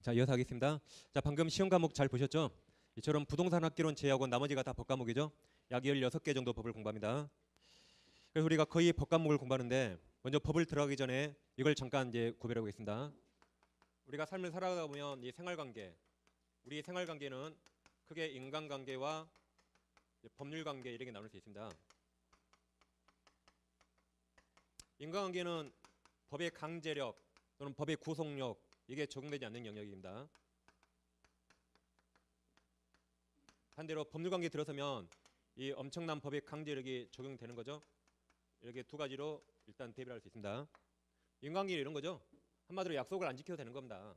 자, 이어서 하겠습니다. 자, 방금 시험 과목 잘 보셨죠? 이처럼 부동산 학개론 제외하고 나머지가 다 법 과목이죠. 약 16개 정도 법을 공부합니다. 그래서 우리가 거의 법 과목을 공부하는데 먼저 법을 들어가기 전에 이걸 잠깐 이제 구별해 보겠습니다. 우리가 삶을 살아가다 보면 이 생활관계, 우리 생활관계는 크게 인간관계와 법률관계 이렇게 나눌 수 있습니다. 인간관계는 법의 강제력 또는 법의 구속력 이게 적용되지 않는 영역입니다. 반대로 법률관계에 들어서면 이 엄청난 법의 강제력이 적용되는 거죠. 이렇게 두 가지로 일단 대비를 할 수 있습니다. 인간관계 이런 거죠. 한마디로 약속을 안 지켜도 되는 겁니다.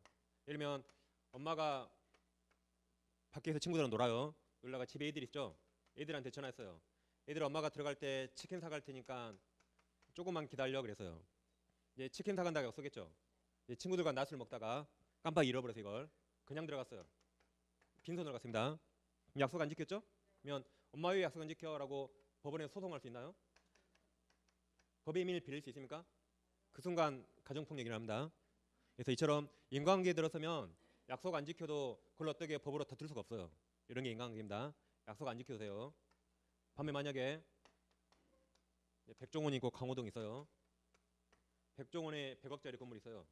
예를 들면 엄마가 밖에서 친구들이랑 놀아요. 놀다가 집에 애들 있죠. 애들한테 전화했어요. 애들 엄마가 들어갈 때 치킨 사갈 테니까 조금만 기다려 그래서요. 이제 치킨 사간다고 약속했죠. 이제 친구들과 낮술 먹다가 깜빡 잃어버려서 이걸 그냥 들어갔어요. 빈손으로 갔습니다. 약속 안 지켰죠? 그러면 엄마 왜 약속 안 지켜라고 법원에 소송할 수 있나요? 법의 의미를 빌릴 수 있습니까? 그 순간 가정폭력이 납니다. 그래서 이처럼 인간관계에 들어서면 약속 안 지켜도 그걸 어떻게 법으로 다툴 수가 없어요. 이런 게 인간관계입니다. 약속 안 지켜도 돼요. 밤에 만약에 백종원이 있고 강호동 있어요. 백종원에 100억짜리 건물이 있어요.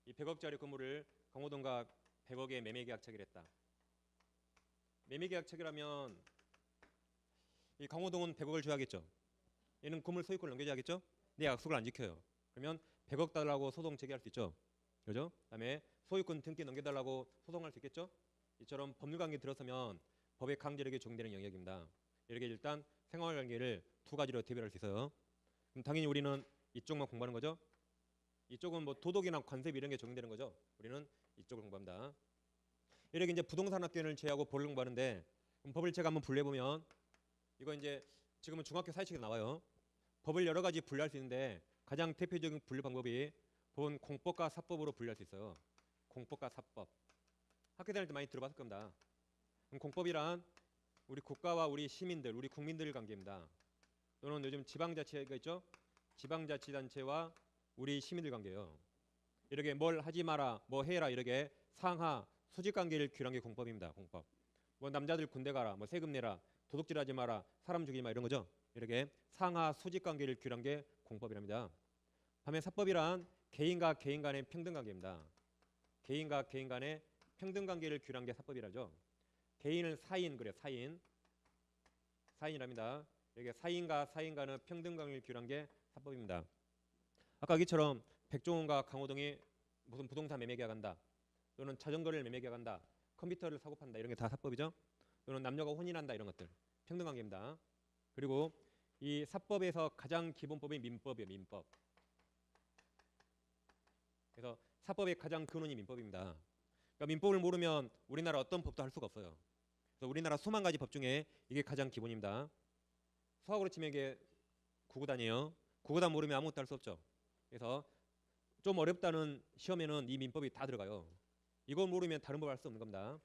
이 100억짜리 건물을 강호동과 100억의 매매계약 체결했다. 매매계약 체결하면 이 강호동은 100억을 줘야겠죠. 얘는 건물 소유권을 넘겨줘야겠죠. 내 약속을 안 지켜요. 그러면 100억 달라고 소송 제기할 수 있죠. 그죠? 그다음에 소유권 등기 넘겨달라고 소송할 수 있겠죠. 이처럼 법률관계에 들어서면 법의 강제력이 적용되는 영역입니다. 이렇게 일단 생활관계를 두 가지로 대별할 수 있어요. 그럼 당연히 우리는 이쪽만 공부하는 거죠. 이쪽은 뭐 도덕이나 관습 이런 게 적용되는 거죠. 우리는 이쪽을 공부합니다. 이렇게 이제 부동산 학교를 제외하고 법을 공부하는데 그럼 법을 제가 한번 분류해 보면 이거 이제 지금은 중학교 사회책에 나와요. 법을 여러 가지 분류할 수 있는데 가장 대표적인 분류 방법이 법은 공법과 사법으로 분류할 수 있어요. 공법과 사법. 학교 다닐 때 많이 들어봤을 겁니다. 그럼 공법이란 우리 국가와 우리 시민들, 우리 국민들 관계입니다. 또는 요즘 지방자치가 있죠. 지방자치단체와 우리 시민들 관계예요. 이렇게 뭘 하지 마라, 뭐 해라 이렇게 상하 수직관계를 규율한 게 공법입니다. 공법. 뭐 남자들 군대 가라, 뭐 세금 내라, 도둑질하지 마라, 사람 죽이지 마 이런 거죠. 이렇게 상하 수직관계를 규율한 게 공법이랍니다. 반면 사법이란 개인과 개인 간의 평등관계입니다. 개인과 개인 간의 평등관계를 규율한 게 사법이라죠. 개인을 사인 그래 사인이랍니다. 이게 사인과 사인 간의 평등관계를 규율한 게 사법입니다. 아까 여기처럼 백종원과 강호동이 무슨 부동산 매매 계약한다. 또는 자전거를 매매 계약한다. 컴퓨터를 사고 판다. 이런 게 다 사법이죠. 또는 남녀가 혼인한다. 이런 것들. 평등관계입니다. 그리고 이 사법에서 가장 기본법이 민법이에요. 민법. 그래서 사법의 가장 근원이 민법입니다. 그러니까 민법을 모르면 우리나라 어떤 법도 할 수가 없어요. 그래서 우리나라 수만 가지 법 중에 이게 가장 기본입니다. 수학으로 치면 이게 구구단이에요. 구구단 모르면 아무것도 할 수 없죠. 그래서 좀 어렵다는 시험에는 이 민법이 다 들어가요. 이걸 모르면 다른 법 할 수 없는 겁니다.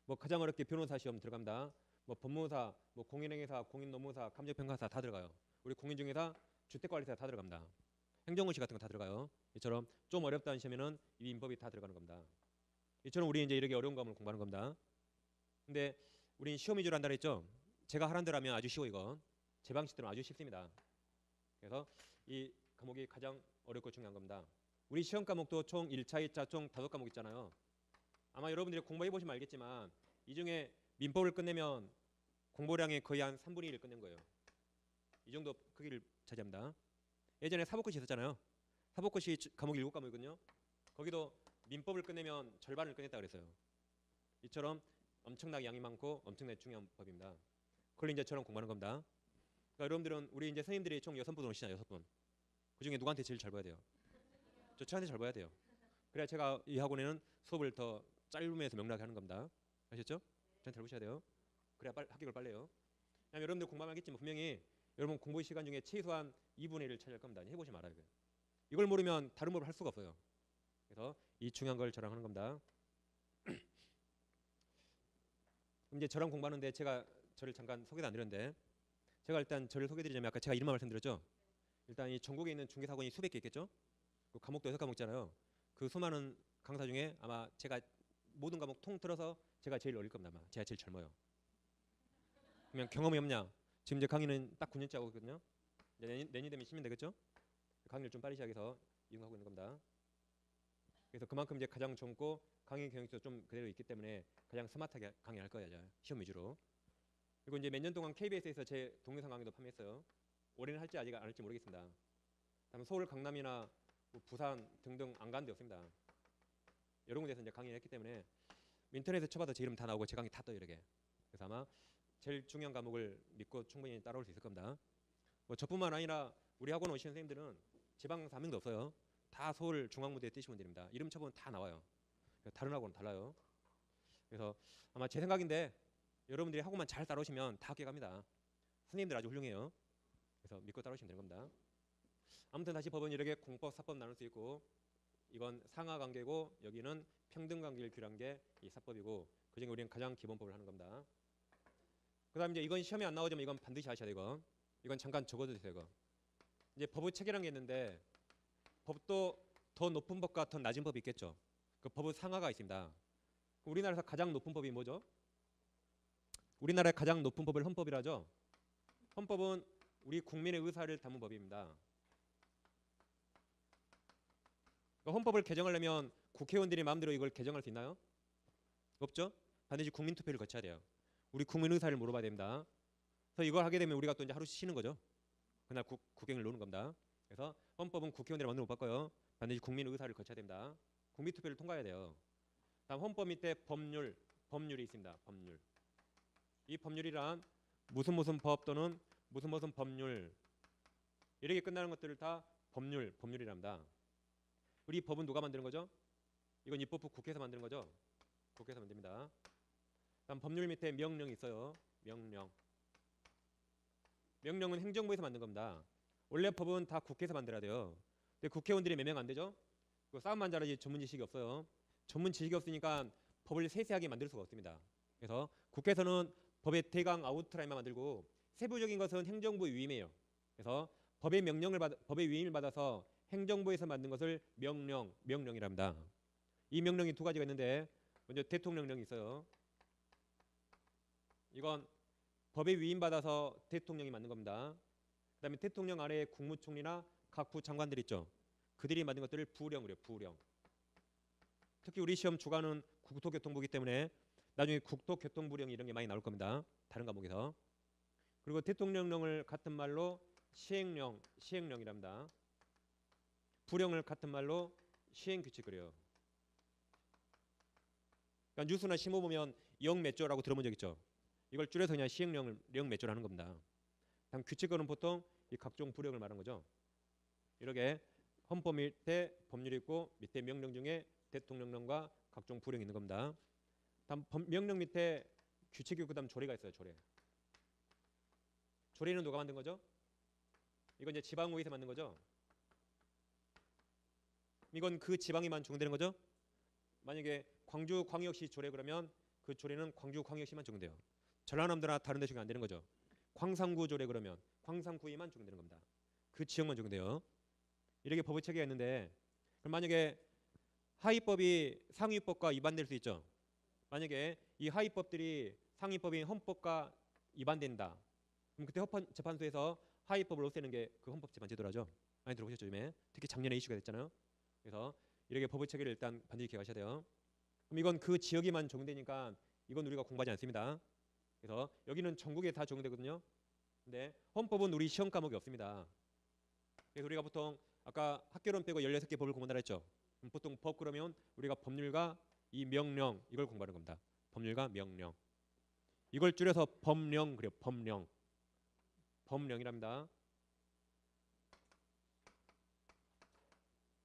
뭐 가장 어렵게 변호사 시험 들어갑니다. 뭐 법무사, 뭐 공인행위사, 공인노무사, 감정평가사 다 들어가요. 우리 공인중개사, 주택관리사 다 들어갑니다. 행정고시 같은 거 다 들어가요. 이처럼 좀 어렵다는 시험에는 이 민법이 다 들어가는 겁니다. 이처럼 우리 이제 이렇게 어려운 과목을 공부하는 겁니다. 근데 우린 시험 위주로 한다 그랬죠. 제가 하란 대로 하면 아주 쉬워 이건. 제 방식대로 아주 쉽습니다. 그래서 이 과목이 가장 어렵고 중요한 겁니다. 우리 시험 과목도 총 1차, 2차 총 5과목 있잖아요. 아마 여러분들이 공부해 보시면 알겠지만 이 중에 민법을 끝내면 공부량의 거의 한 3분의 1을 끝낸 거예요. 이 정도 크기를 차지합니다. 예전에 사법고시 있었잖아요. 사법고시 과목 7과목이거든요. 거기도 민법을 끝내면 절반을 끝냈다 그랬어요. 이처럼 엄청나게 양이 많고 엄청나게 중요한 법입니다. 그걸 이제 저런 공부하는 겁니다. 그러니까 여러분들은 우리 이제 선생님들이 총 6분 오시잖아요. 6분. 그 중에 누구한테 제일 잘 봐야 돼요? 저한테 잘 봐야 돼요. 그래야 제가 이 학원에는 수업을 더 짧으면서 명료하게 하는 겁니다. 아셨죠? 저한테 잘 보셔야 돼요. 그래야 합격을 빨리 해요. 왜냐면 여러분들 공부하면 알겠지만 분명히 여러분 공부 시간 중에 최소한 2분의 1을 차지할 겁니다. 해보시면 알아요. 이걸 모르면 다른 법을 할 수가 없어요. 그래서 이 중요한 걸 저랑 하는 겁니다. 이제 저랑 공부하는데 제가 저를 잠깐 소개도 안 드렸는데 제가 일단 저를 소개드리자면 아까 제가 이름만 말씀드렸죠. 일단 이 전국에 있는 중개사학원이 수백 개 있겠죠. 그 과목도 6과목 있잖아요. 그 수많은 강사 중에 아마 제가 모든 과목 통틀어서 제가 제일 어릴 겁니다. 아마 제가 제일 젊어요. 그러면 경험이 없냐? 지금 이제 강의는 딱 9년째 하고 있거든요. 이제 내년 되면 10년 되겠죠? 강의를 좀 빨리 시작해서 이용하고 있는 겁니다. 그래서 그만큼 이제 가장 젊고 강의 경력도 좀 그대로 있기 때문에 가장 스마트하게 강의할 거예요. 시험 위주로. 그리고 이제 몇 년 동안 KBS에서 제 동영상 강의도 판매했어요. 올해는 할지 아직 안 할지 모르겠습니다. 다음 서울, 강남이나 뭐 부산 등등 안 가는 데 없습니다. 여러 군데서 이제 강의를 했기 때문에 인터넷에 쳐봐도 제 이름 다 나오고 제 강의 다 떠요 이렇게. 그래서 아마 제일 중요한 과목을 믿고 충분히 따라올 수 있을 겁니다. 뭐 저뿐만 아니라 우리 학원 오시는 선생님들은 지방 4명도 없어요. 다 서울 중앙무대에 뛰시면 됩니다. 이름 쳐보면 다 나와요. 다른 학원은 달라요. 그래서 아마 제 생각인데 여러분들이 학원만 잘 따라오시면 다 합격합니다. 선생님들 아주 훌륭해요. 그래서 믿고 따라오시면 되는 겁니다. 아무튼 다시 법은 이렇게 공법, 사법 나눌 수 있고 이건 상하관계고 여기는 평등관계를 규율한 게 이 사법이고 그중에 우리는 가장 기본법을 하는 겁니다. 그 다음 이제 이건 시험에 안 나오지만 이건 반드시 하셔야 되고 이건 잠깐 적어도 되세요. 이거. 이제 법의 체계라는 게 있는데 법도 더 높은 법과 더 낮은 법이 있겠죠. 그 법의 상하가 있습니다. 우리나라에서 가장 높은 법이 뭐죠? 우리나라의 가장 높은 법을 헌법이라죠. 헌법은 우리 국민의 의사를 담은 법입니다. 헌법을 개정하려면 국회의원들이 마음대로 이걸 개정할 수 있나요? 없죠? 반드시 국민투표를 거쳐야 돼요. 우리 국민 의사를 물어봐야 됩니다. 그래서 이걸 하게 되면 우리가 또 이제 하루 쉬는 거죠. 그날 국경을 놓는 겁니다. 그래서 헌법은 국회의원들이 만들어 못 바꿔요. 반드시 국민 의사를 거쳐야 됩니다. 국민투표를 통과해야 돼요. 다음 헌법 밑에 법률이 있습니다. 법률. 이 법률이란 무슨 법 또는 무슨 법률 이렇게 끝나는 것들을 다 법률이랍니다. 우리 법은 누가 만드는 거죠? 이건 입법부 국회에서 만드는 거죠? 국회에서 만듭니다. 다음 법률 밑에 명령이 있어요. 명령은 행정부에서 만든 겁니다. 원래 법은 다 국회에서 만들어야 돼요. 근데 국회의원들이 몇 명 안 되죠? 싸움만 잘하지 전문 지식이 없어요. 전문 지식이 없으니까 법을 세세하게 만들 수가 없습니다. 그래서 국회에서는 법의 대강 아웃라인만 만들고 세부적인 것은 행정부 위임이에요. 그래서 법의 위임을 받아서 행정부에서 만든 것을 명령이랍니다. 이 명령이 두 가지가 있는데 먼저 대통령령이 있어요. 이건 법에 위임받아서 대통령이 만든 겁니다. 그 다음에 대통령 아래에 국무총리나 각부 장관들 있죠. 그들이 만든 것들을 부령을 해요. 부령. 특히 우리 시험 주관은 국토교통부이기 때문에 나중에 국토교통부령 이런 게 많이 나올 겁니다. 다른 과목에서. 그리고 대통령령을 같은 말로 시행령이랍니다. 부령을 같은 말로 시행규칙이래요. 그러니까 뉴스나 신문 보면 영 몇 조라고 들어본 적 있죠. 이걸 줄여서 그냥 시행령을 영 몇 조로 하는 겁니다. 다음 규칙은 보통 이 각종 부령을 말하는 거죠. 이렇게 헌법 밑에 법률이 있고 밑에 명령 중에 대통령령과 각종 부령이 있는 겁니다. 다음 명령 밑에 규칙이 있고 그다음 조례가 있어요. 조례는 누가 만든 거죠? 이건 이제 지방의회에서 만든 거죠. 이건 그 지방에만 적용되는 거죠. 만약에 광주광역시 조례 그러면 그 조례는 광주광역시만 적용돼요. 전라남도나 다른 데 적용 안 되는 거죠. 광산구 조례 그러면 광산구에만 적용되는 겁니다. 그 지역만 적용돼요. 이렇게 법의 체계가 있는데 그럼 만약에 하위법이 상위법과 위반될 수 있죠. 만약에 이 하위법들이 상위법인 헌법과 위반된다. 그럼 그때 헌법재판소에서 하위법을 없애는 게 그 헌법재판제도라죠. 많이 들어보셨죠? 요즘에 특히 작년에 이슈가 됐잖아요. 그래서 이렇게 법의 체계를 일단 반드시 기억하셔야 돼요. 그럼 이건 그 지역에만 적용되니까 이건 우리가 공부하지 않습니다. 그래서 여기는 전국에 다 적용되거든요. 근데 헌법은 우리 시험 과목이 없습니다. 그래서 우리가 보통 아까 학개론 빼고 16개 법을 공부한다 했죠. 보통 법 그러면 우리가 법률과 이 명령 이걸 공부하는 겁니다. 법률과 명령. 이걸 줄여서 법령 그래요. 법령이랍니다.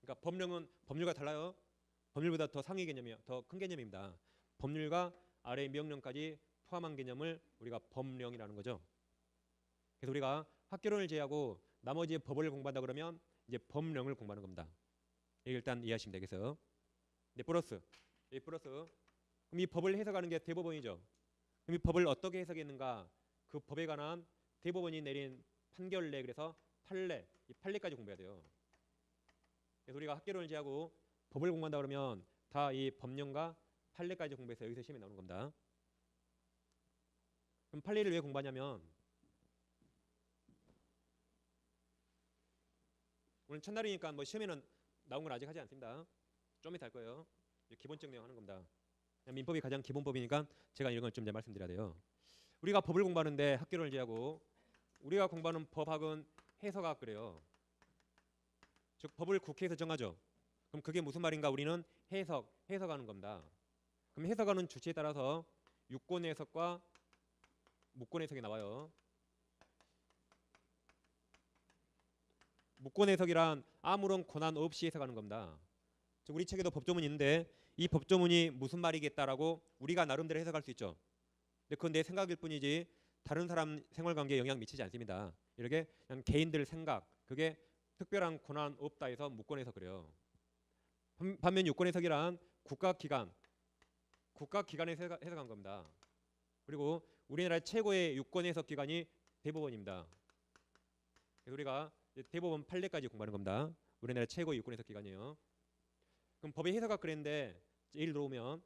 그러니까 법령은 법률과 달라요. 법률보다 더 상위 개념이요. 더 큰 개념입니다. 법률과 아래 명령까지 포함한 개념을 우리가 법령이라는 거죠. 그래서 우리가 학개론을 제외하고 나머지 법을 공부한다 그러면 이제 법령을 공부하는 겁니다. 일단 이해하시면 되겠어요. 네, 플러스. 그럼 이 법을 해석하는 게 대법원이죠. 그럼 이 법을 어떻게 해석했는가? 그 법에 관한 대법원이 내린 판결례 그래서 판례, 이 판례까지 공부해야 돼요. 그래서 우리가 학개론을 제외하고 법을 공부한다 그러면 다 이 법령과 판례까지 공부해서 여기서 시험에 나오는 겁니다. 그럼 판례를 왜 공부하냐면 오늘 첫날이니까 뭐 시험에는 나온 건 아직 하지 않습니다. 좀 이따 할 거예요. 기본적 내용 하는 겁니다. 민법이 가장 기본법이니까 제가 이런 걸 좀 이제 말씀드려야 돼요. 우리가 법을 공부하는데 학교를 제하고 우리가 공부하는 법학은 해석학 그래요. 즉 법을 국회에서 정하죠. 그럼 그게 무슨 말인가? 우리는 해석하는 겁니다. 그럼 해석하는 주체에 따라서 유권 해석과 무권 해석이 나와요. 무권 해석이란 아무런 권한 없이 해석하는 겁니다. 즉 우리 책에도 법조문이 있는데 이 법조문이 무슨 말이겠다라고 우리가 나름대로 해석할 수 있죠. 근데 그건 내 생각일 뿐이지 다른 사람 생활관계에 영향 미치지 않습니다. 이렇게 그냥 개인들 생각, 그게 특별한 권한 없다 해서 무권 해석 그래요. 반면 유권 해석이란 국가기관에서 해석한 겁니다. 그리고 우리나라의 최고의 유권 해석 기관이 대법원입니다. 그래서 우리가 대법원 판례까지 공부하는 겁니다. 우리나라 최고의 유권 해석 기관이에요. 그럼 법의 해석학 그랬는데 예를 들어오면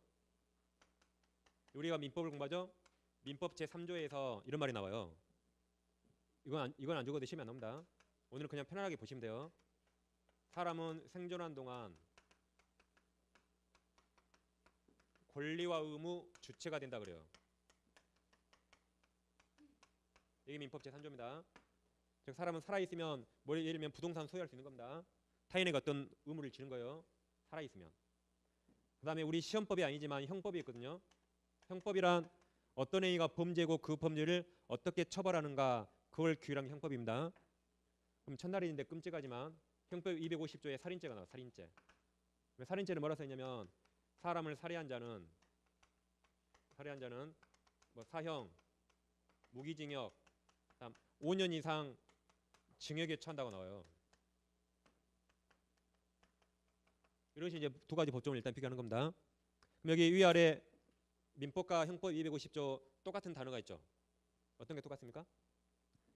우리가 민법을 공부하죠. 민법 제3조에서 이런 말이 나와요. 이건 안 적어도 시험에 안 나옵니다. 오늘은 그냥 편안하게 보시면 돼요. 사람은 생존한 동안 권리와 의무 주체가 된다 그래요. 이게 민법 제3조입니다. 즉 사람은 살아있으면 뭐 예를 들면 부동산 소유할 수 있는 겁니다. 타인에게 어떤 의무를 지는 거예요. 살아있으면. 그 다음에 우리 시험법이 아니지만 형법이 있거든요. 형법이란 어떤 행위가 범죄고 그 범죄를 어떻게 처벌하는가 그걸 규율한 게 형법입니다. 그럼 첫날인데 끔찍하지만 형법 250조에 살인죄가 나와. 살인죄. 살인죄는 뭐라 써있냐면 사람을 살해한 자는 뭐 사형, 무기징역, 5년 이상 징역에 처한다고 나와요. 이런 식으로 이제 두 가지 법조문을 일단 비교하는 겁니다. 그럼 여기 위아래 민법과 형법 250조 똑같은 단어가 있죠. 어떤 게 똑같습니까?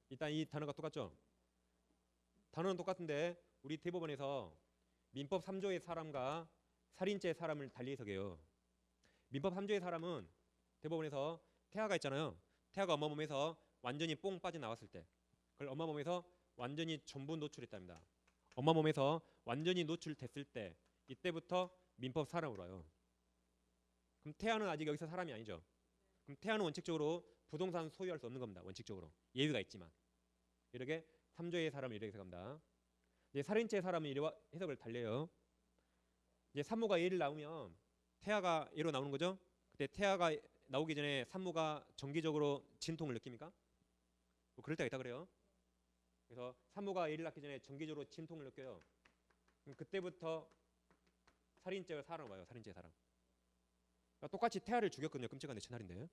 일단 이 단어가 똑같죠. 단어는 똑같은데 우리 대법원에서 민법 3조의 사람과 살인죄의 사람을 달리 해석해요. 민법 3조의 사람은 대법원에서 태아가 있잖아요. 태아가 엄마 몸에서 완전히 뽕 빠져나왔을 때 그걸 엄마 몸에서 완전히 전부 노출했답니다. 엄마 몸에서 완전히 노출됐을 때 이때부터 민법 사람으로 와요. 그럼 태아는 아직 여기서 사람이 아니죠. 그럼 태아는 원칙적으로 부동산 소유할 수 없는 겁니다. 원칙적으로. 예외가 있지만. 이렇게 3조의 사람을 이렇게 해석합니다. 이제 살인죄의 사람은 이래 해석을 달려요. 이제 산모가 예를 나오면 태아가 예로 나오는 거죠. 그때 태아가 나오기 전에 산모가 정기적으로 진통을 느낍니까? 뭐 그럴 때가 있다 그래요. 그래서 산모가 예를 낳기 전에 정기적으로 진통을 느껴요. 그럼 그때부터 살인죄가 사람 와요. 살인죄 사람. 그러니까 똑같이 태아를 죽였거든요. 끔찍한데 첫날인데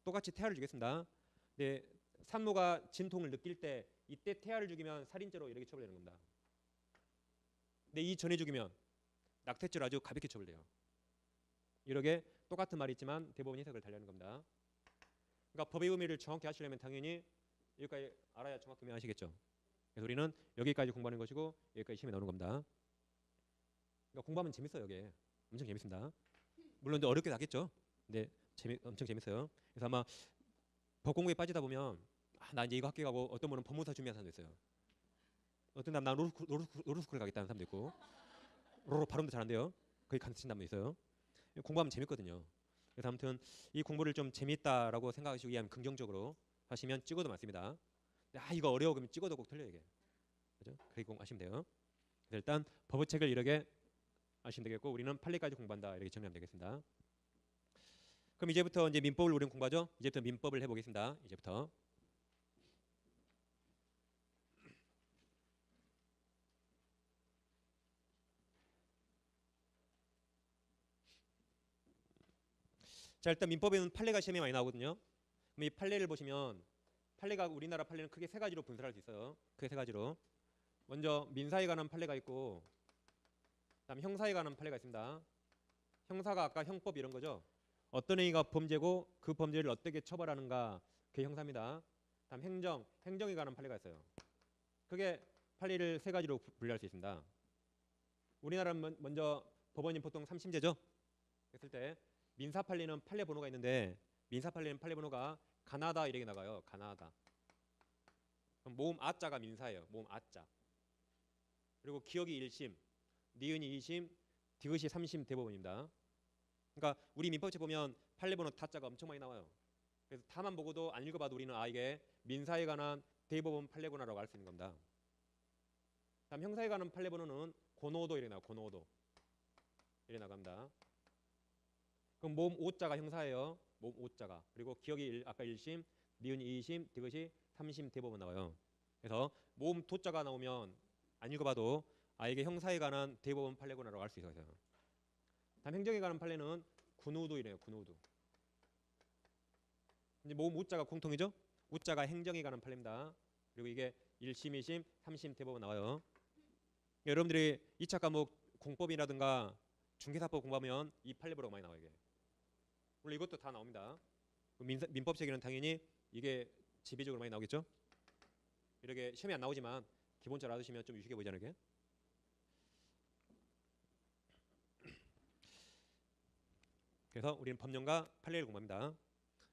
똑같이 태아를 죽였습니다. 근데 산모가 진통을 느낄 때 이때 태아를 죽이면 살인죄로 이렇게 처벌되는 겁니다. 근데 이 전에 죽이면 낙태죄로 아주 가볍게 처벌돼요. 이렇게 똑같은 말이 있지만 대법원 해석을 달리하는 겁니다. 그러니까 법의 의미를 정확히 아시려면 당연히 여기까지 알아야 정확히 아시겠죠. 그래서 우리는 여기까지 공부하는 것이고 여기까지 시험에 나오는 겁니다. 그러니까 공부하면 재밌어요. 이게 엄청 재밌습니다. 물론 이제 어렵게 나겠죠. 근데 엄청 재밌어요. 그래서 아마 법 공부에 빠지다 보면 나 이제 이거 학교 가고 어떤 분은 법무사 준비하는 사람도 있어요. 어떤 사람 나 로스쿨 가겠다는 사람도 있고 발음도 잘한대요. 거기 가르치는 사람도 있어요. 공부하면 재밌거든요. 그래서 아무튼 이 공부를 좀 재밌다라고 생각하시고 이해하면 긍정적으로 하시면 찍어도 많습니다. 이거 어려워 그러면 찍어도 꼭 틀려요 이게. 그죠? 그렇게 공부하시면 돼요. 그래서 일단 법의 책을 이렇게 하시면 되겠고 우리는 판례까지 공부한다 이렇게 정리하면 되겠습니다. 그럼 이제부터 이제 민법을 우리는 공부하죠. 이제부터 민법을 해보겠습니다. 이제부터. 자 일단 민법에는 판례가 시험에 많이 나오거든요. 그럼 이 판례를 보시면 판례가 우리나라 판례는 크게 세 가지로 분설할 수 있어요. 크게 세 가지로. 먼저 민사에 관한 판례가 있고 그다음 형사에 관한 판례가 있습니다. 형사가 아까 형법 이런 거죠. 어떤 행위가 범죄고 그 범죄를 어떻게 처벌하는가 그게 형사입니다. 다음 행정에 관한 판례가 있어요. 크게 판례를 세 가지로 분류할 수 있습니다. 우리나라는 먼저 법원이 보통 3심제죠. 그랬을 때 민사 판례는 판례 번호가 있는데 민사 판례는 판례 번호가 가나다 이렇게 나가요. 가나다. 그럼 모음 아자가 민사예요. 모음 아자. 그리고 기억이 1심, 니은이 2심, 디귿이 3심 대법원입니다. 그러니까 우리 민법책 보면 판례 번호 타자가 엄청 많이 나와요. 그래서 타만 보고도 안 읽어봐도 우리는 이게 민사에 관한 대법원 판례구나라고 알 수 있는 겁니다. 다음 형사에 관한 판례 번호는 고노도 이렇게 나와요. 고노도 이렇게 나갑니다. 그럼 모음 5자가 형사예요. 모음 5자가. 그리고 기억이 아까 1심, 니은이 2심, 디귿이 3심 대법원 나와요. 그래서 모음 도자가 나오면 안 읽어봐도 이게 형사에 관한 대법원 판례구나라고 알 수 있어요. 다음 행정에 관한 판례는 군우도 이래요. 군우도. 이제 모음 우자가 공통이죠. 우자가 행정에 관한 판례입니다. 그리고 이게 1심, 2심, 3심 대법원 나와요. 여러분들이 2차 과목 공법이라든가 중개사법 공부하면 이 판례보로 많이 나와요. 이게. 물론 이것도 다 나옵니다. 민법책에는 당연히 이게 지배적으로 많이 나오겠죠. 이렇게 시험이 안 나오지만 기본적으로 알아두시면 좀 유식해 보이잖아요. 이게. 그래서 우리는 법령과 판례를 공부합니다.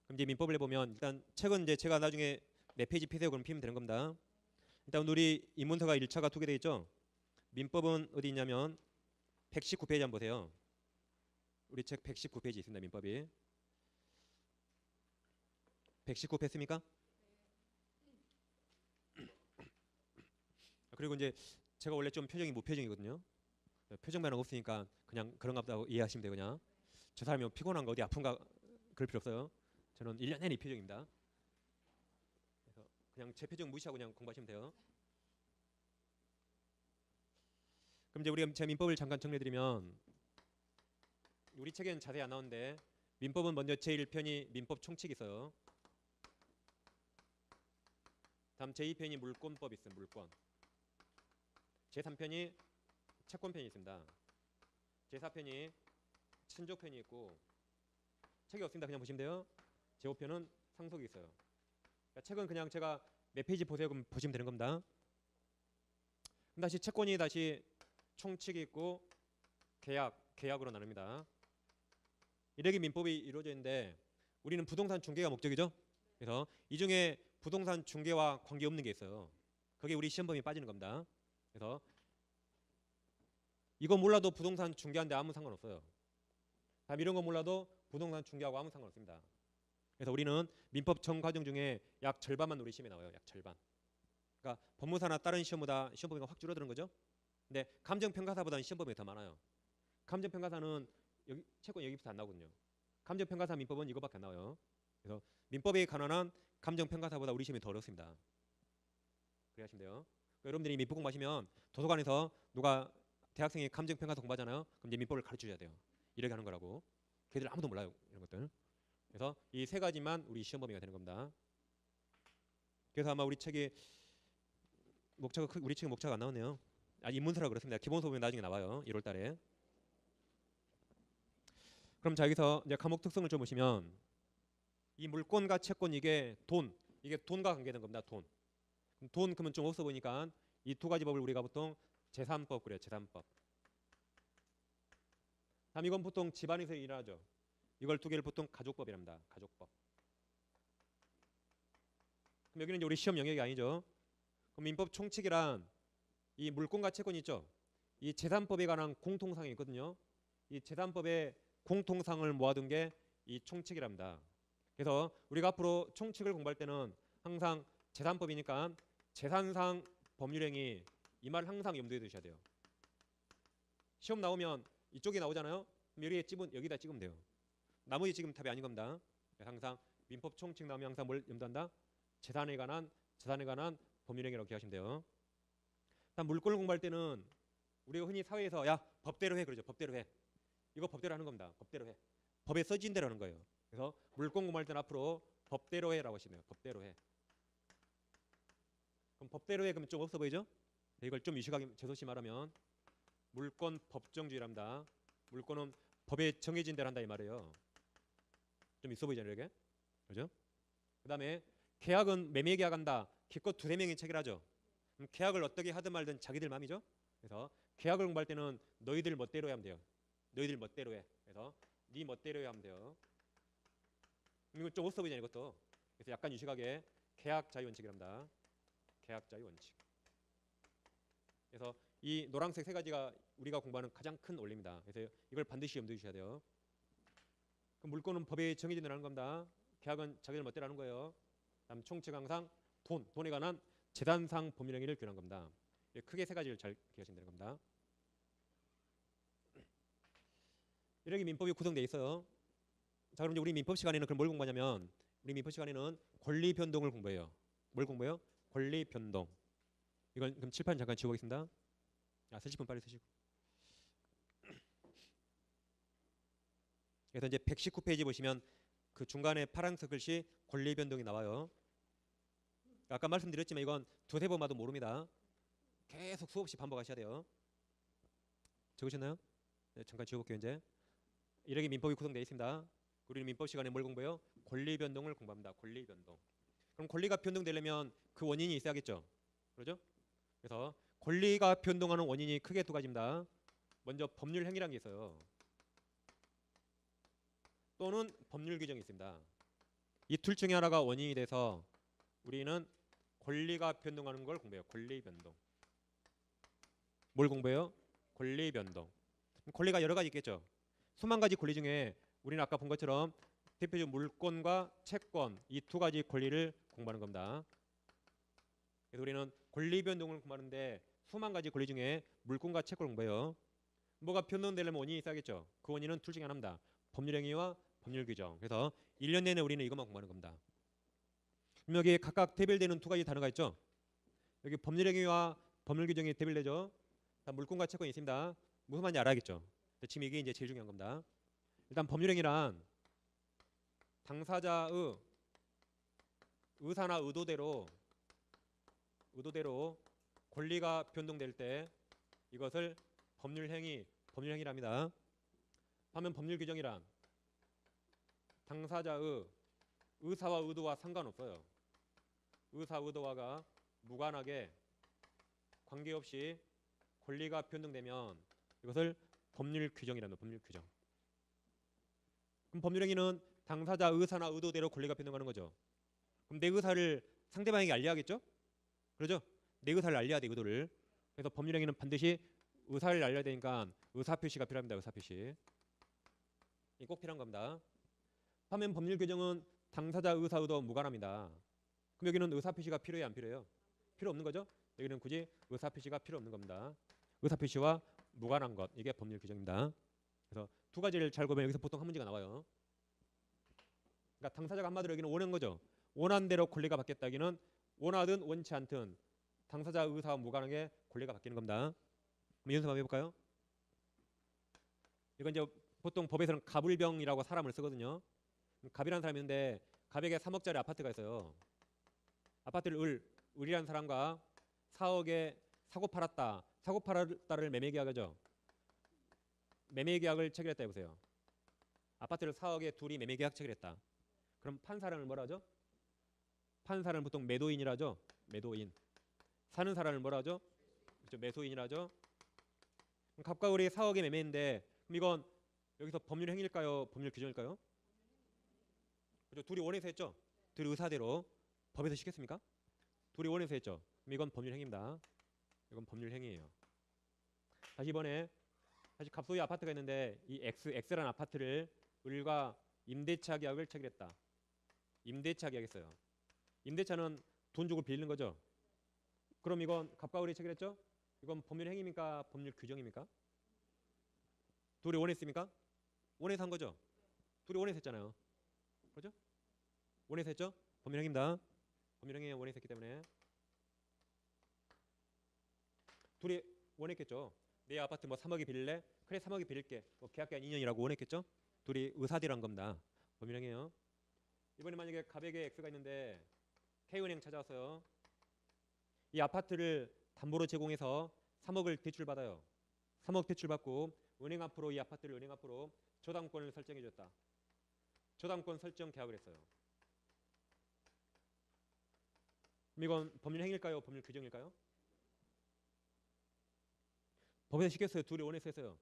그럼 이제 민법을 해보면 일단 책은 이제 제가 나중에 몇 페이지 피세요 그럼 피면 되는 겁니다. 일단 우리 입문서가 1차가 2개 되어 있죠. 민법은 어디 있냐면 119페이지 한번 보세요. 우리 책 119페이지 있습니다. 민법이 119페이지 습니까? 그리고 이제 제가 원래 좀 표정이 무표정이거든요. 표정 변화 없으니까 그냥 그런가 보다 이해하시면 돼요. 그냥 저 사람이 피곤한가 어디 아픈가 그럴 필요 없어요. 저는 1년 내내 이 표정입니다. 그래서 그냥 제 표정 무시하고 그냥 공부하시면 돼요. 그럼 이제 우리가 제 민법을 잠깐 정리해드리면 우리 책에는 자세히 안 나오는데 민법은 먼저 제1편이 민법 총칙이 있어요. 다음 제2편이 물권법이 있어요. 물권. 제3편이 채권편이 있습니다. 제4편이 친족편이 있고 책이 없습니다. 그냥 보시면 돼요. 제5편은 상속이 있어요. 그러니까 책은 그냥 제가 몇 페이지 보세요 그럼 보시면 되는 겁니다. 그럼 다시 채권이 다시 총칙이 있고 계약으로 나눕니다. 이렇게 민법이 이루어져 있는데 우리는 부동산 중개가 목적이죠. 그래서 이 중에 부동산 중개와 관계없는 게 있어요. 그게 우리 시험 범위에 빠지는 겁니다. 그래서 이거 몰라도 부동산 중개하는데 아무 상관없어요. 다음 이런 거 몰라도 부동산 중개하고 아무 상관없습니다. 그래서 우리는 민법 전 과정 중에 약 절반만 우리 시험에 나와요. 약 절반. 그러니까 법무사나 다른 시험보다 시험 범위가 확 줄어드는 거죠. 근데 감정평가사보다는 시험 범위가 더 많아요. 감정평가사는 여기 채권 여기부터 안 나오거든요. 감정평가사 민법은 이거밖에 안 나와요. 그래서 민법에 관한 감정평가사보다 우리 시험이 더 어렵습니다. 그래 하시면 돼요. 여러분들이 민법 공부하시면 도서관에서 누가 대학생이 감정평가사 공부하잖아요. 그럼 이제 민법을 가르쳐줘야 돼요. 이렇게 하는 거라고. 걔들 아무도 몰라요. 이런 것들. 그래서 이 세 가지만 우리 시험 범위가 되는 겁니다. 그래서 아마 우리 책이 우리 책의 목차가 안 나오네요. 입문서라 그렇습니다. 기본서 보면 나중에 나와요. 1월 달에. 그럼 자 여기서 이제 과목 특성을 좀 보시면 이 물권과 채권 이게 돈과 관계된 겁니다. 돈 그러면 좀 없어 보니까 이 두 가지 법을 우리가 보통 제3법 그래요. 제3법. 다음 이건 보통 집안에서 일하죠. 이걸 두 개를 보통 가족법이랍니다. 가족법. 그럼 여기는 이제 우리 시험 영역이 아니죠. 그럼 민법 총칙이란 이 물권과 채권이 있죠. 이 제3법에 관한 공통상이 있거든요. 이 제3법의 공통상을 모아둔 게 이 총칙이랍니다. 그래서 우리가 앞으로 총칙을 공부할 때는 항상 제3법이니까 재산상 법률행위 이 말 항상 염두에 두셔야 돼요. 시험 나오면 이쪽이 나오잖아요. 그럼 여기다 찍으면 돼요. 나머지 지금 답이 아닌 겁니다. 항상 민법 총칙 나오면 항상 뭘 염두한다? 재산에 관한 법률행위라고 기억하시면 돼요. 다음 물권을 공부할 때는 우리가 흔히 사회에서 야 법대로 해 그러죠. 법대로 해. 이거 법대로 하는 겁니다. 법대로 해. 법에 써진 대로 하는 거예요. 그래서 물권 공부할 때는 앞으로 법대로 해라고 하시면 돼요. 법대로 해. 그럼 법대로 해 그러면 좀 없어 보이죠? 이걸 좀 유식하게 재소시 말하면 물권 법정주의랍니다. 물권은 법에 정해진 대로 한다 이 말이에요. 좀 있어 보이잖아요. 이렇게. 그죠? 그 다음에 계약은 매매 계약한다. 기껏 두세 명이 체결하죠. 그럼 계약을 어떻게 하든 말든 자기들 마음이죠. 그래서 계약을 공부할 때는 너희들 멋대로 하면 돼요. 너희들 멋대로 해. 그래서 네 멋대로 해 하면 돼요. 이거 좀 없어 보이잖아요, 이것도. 그래서 약간 유식하게 계약 자유 원칙이랍니다. 계약 자유 원칙. 그래서 이 노란색 세 가지가 우리가 공부하는 가장 큰 원리입니다. 그래서 이걸 반드시 염두에 주셔야 돼요. 그럼 물권은 법에 정해진 대로 하는 겁니다. 계약은 자기들 멋대로 하는 거예요. 다음 총칙 항상 돈에 관한 재단상 법률 행위를 규정한 겁니다. 크게 세 가지를 잘 기억하시면 되는 겁니다. 이렇게 민법이 구성되어 있어요. 자, 그럼 이제 우리 민법 시간에는 그럼 뭘 공부하냐면 우리 민법 시간에는 권리 변동을 공부해요. 뭘 공부해요? 권리 변동. 이건 그럼 칠판 잠깐 지워보겠습니다. 쓰실 분 빨리 쓰시고. 그래서 이제 119페이지 보시면 그 중간에 파란색 글씨 권리 변동이 나와요. 아까 말씀드렸지만 이건 두세 번 봐도 모릅니다. 계속 수없이 반복하셔야 돼요. 적으셨나요? 네, 잠깐 지워볼게요. 이제 이렇게 민법이 구성되어 있습니다. 우리는 민법 시간에 뭘 공부해요? 권리 변동을 공부합니다. 권리 변동. 그럼 권리가 변동되려면 그 원인이 있어야겠죠. 그렇죠? 그래서 권리가 변동하는 원인이 크게 두 가지입니다. 먼저 법률 행위라는 게 있어요. 또는 법률 규정이 있습니다. 이 둘 중에 하나가 원인이 돼서 우리는 권리가 변동하는 걸 공부해요. 권리 변동. 뭘 공부해요? 권리 변동. 권리가 여러 가지 있겠죠. 수만 가지 권리 중에 우리는 아까 본 것처럼 대표적으로 물권과 채권 이 두 가지 권리를 공부하는 겁니다. 그래서 우리는 권리 변동을 공부하는데 수만 가지 권리 중에 물권과 채권을 공부해요. 뭐가 변동되려면 원인이 있어야겠죠. 그 원인은 둘 중에 하나입니다. 법률 행위와 법률 규정. 그래서 1년 내내 우리는 이것만 공부하는 겁니다. 그럼 여기 각각 대별되는 두 가지 단어가 있죠. 여기 법률 행위와 법률 규정이 대별되죠. 물권과 채권이 있습니다. 무슨 말인지 알아야겠죠. 지금 이게 이제 제일 중요한 겁니다. 일단 법률 행위란 당사자의 의사나 의도대로 권리가 변동될 때 이것을 법률 행위랍니다. 반면 법률 규정이란 당사자의 의사와 의도와 상관없어요. 의사 의도와가 무관하게 관계없이 권리가 변동되면 이것을 법률 규정이랍니다. 법률 규정. 그럼 법률 행위는 당사자 의사나 의도대로 권리가 변동하는 거죠. 그럼 내 의사를 상대방에게 알려야겠죠? 그렇죠? 내 의사를 알려야 돼, 의도를. 그래서 법률 행위는 반드시 의사를 알려야 되니까 의사 표시가 필요합니다. 의사 표시. 이 꼭 필요한 겁니다. 반면 법률 규정은 당사자 의사 의도 무관합니다. 그럼 여기는 의사 표시가 필요해요, 안 필요해요? 필요 없는 거죠? 여기는 굳이 의사 표시가 필요 없는 겁니다. 의사 표시와 무관한 것, 이게 법률 규정입니다. 그래서 두 가지를 잘 보면 여기서 보통 한 문제가 나와요. 그러니까 당사자가 한마디로 여기는 원하는 거죠. 원하는 대로 권리가 바뀌었다기는 원하든 원치 않든 당사자 의사와 무관하게 권리가 바뀌는 겁니다. 한번 연습 한번 해볼까요? 이건 이제 보통 법에서는 갑을병이라고 사람을 쓰거든요. 갑이라는 사람이 있는데 갑에게 3억짜리 아파트가 있어요. 아파트를 을이라는 사람과 4억에 사고 팔았다를 매매계약하죠. 매매계약을 체결했다 해보세요. 아파트를 4억에 둘이 매매계약 체결했다. 그럼 판 사람을 뭐라 하죠? 판 사람을 보통 매도인이라죠. 매도인. 사는 사람을 뭐라 하죠? 그렇죠. 매수인이라죠. 갑과 을이 4억에 매매인데 그럼 이건 여기서 법률 행위일까요? 법률 규정일까요? 그렇죠. 둘이 원해서 했죠. 둘이 의사대로. 법에서 시켰습니까? 둘이 원해서 했죠. 그럼 이건 법률 행위입니다. 이건 법률 행위예요. 다시 이번에 다시 갑소유 아파트가 있는데 이 X라는 아파트를 을과 임대차 계약을 체결했다. 임대차 계약했어요. 임대차는 돈 주고 빌리는 거죠. 그럼 이건 갑과 을이 체결했죠? 이건 법률 행위입니까? 법률 규정입니까? 둘이 원했습니까? 원해서 한 거죠. 둘이 원해서 했잖아요. 그렇죠? 원해서 했죠? 법률 행위입니다. 법률 행위에 원해서 했기 때문에 둘이 원했겠죠. 내 아파트 뭐 3억이 빌릴래? 그래 3억이 빌릴게. 뭐 계약 기간 2년이라고 원했겠죠. 둘이 의사대로 한 겁니다. 법률 행위예요. 이번에 만약에 갑에게 X가 있는데 K은행 찾아왔어요. 이 아파트를 담보로 제공해서 3억을 대출받아요. 3억 대출받고 은행 앞으로 이 아파트를 은행 앞으로 저당권을 설정해 줬다. 저당권 설정 계약을 했어요. 그럼 이건 법률 행위일까요? 법률 규정일까요? 법에서 시켰어요. 둘이 원해서 했어요.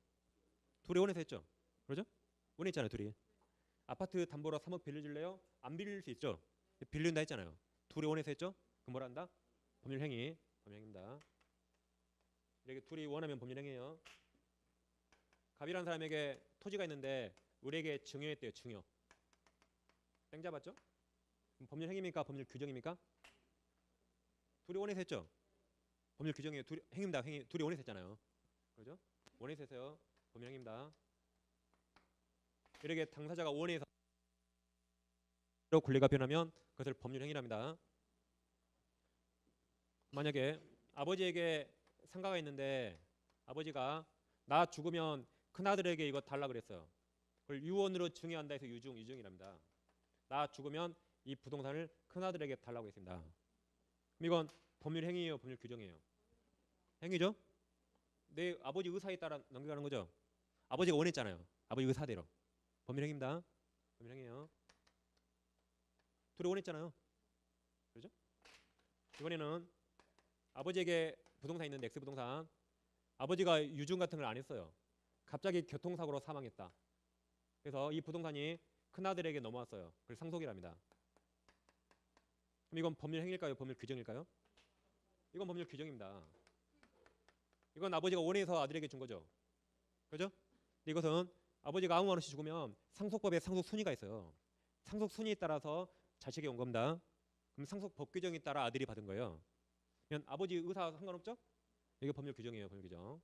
둘이 원해서 했죠. 그러죠? 원했잖아요, 둘이. 아파트 담보로 3억 빌려줄래요? 안 빌릴 수 있죠. 빌린다 했잖아요. 둘이 원해서 했죠. 그럼 뭐라 한다? 법률행위. 법률행위입니다. 이렇게 둘이 원하면 법률행위예요. 갑이라는 사람에게 토지가 있는데 우리에게 증여했대요. 증여. 땡 잡았죠? 그럼 법률행위입니까? 법률 규정입니까? 둘이 원해서 했죠. 법률 규정이에요. 둘이 행위입니다. 행위. 둘이 원해서 했잖아요. 그렇죠? 원해서 했어요. 법률행위입니다. 이렇게 당사자가 원해서 권리가 변하면 그것을 법률행위랍니다. 만약에 아버지에게 상가가 있는데 아버지가 나 죽으면 큰아들에게 이거 달라 그랬어요. 그걸 유언으로 증여한다 해서 유증이랍니다. 나 죽으면 이 부동산을 큰아들에게 달라고 했습니다. 그럼 이건 법률행위예요, 법률 규정이에요? 행위죠? 내 아버지 의사에 따라 넘겨가는 거죠. 아버지가 원했잖아요. 아버지 의사대로. 법률행위입니다. 법률행위예요. 둘이 원했잖아요. 그렇죠? 이번에는 아버지에게 부동산 있는데 X부동산. 아버지가 유증 같은 걸 안 했어요. 갑자기 교통사고로 사망했다. 그래서 이 부동산이 큰아들에게 넘어왔어요. 그걸 상속이랍니다. 그럼 이건 법률 행위일까요? 법률 규정일까요? 이건 법률 규정입니다. 이건 아버지가 원해서 아들에게 준 거죠. 그죠? 근데 이것은 아버지가 아무 말 없이 죽으면 상속법에 상속 순위가 있어요. 상속 순위에 따라서 자식이 온 겁니다. 그럼 상속 법 규정에 따라 아들이 받은 거예요. 그냥 아버지 의사 상관없죠? 이게 법률 규정이에요. 법률 규정.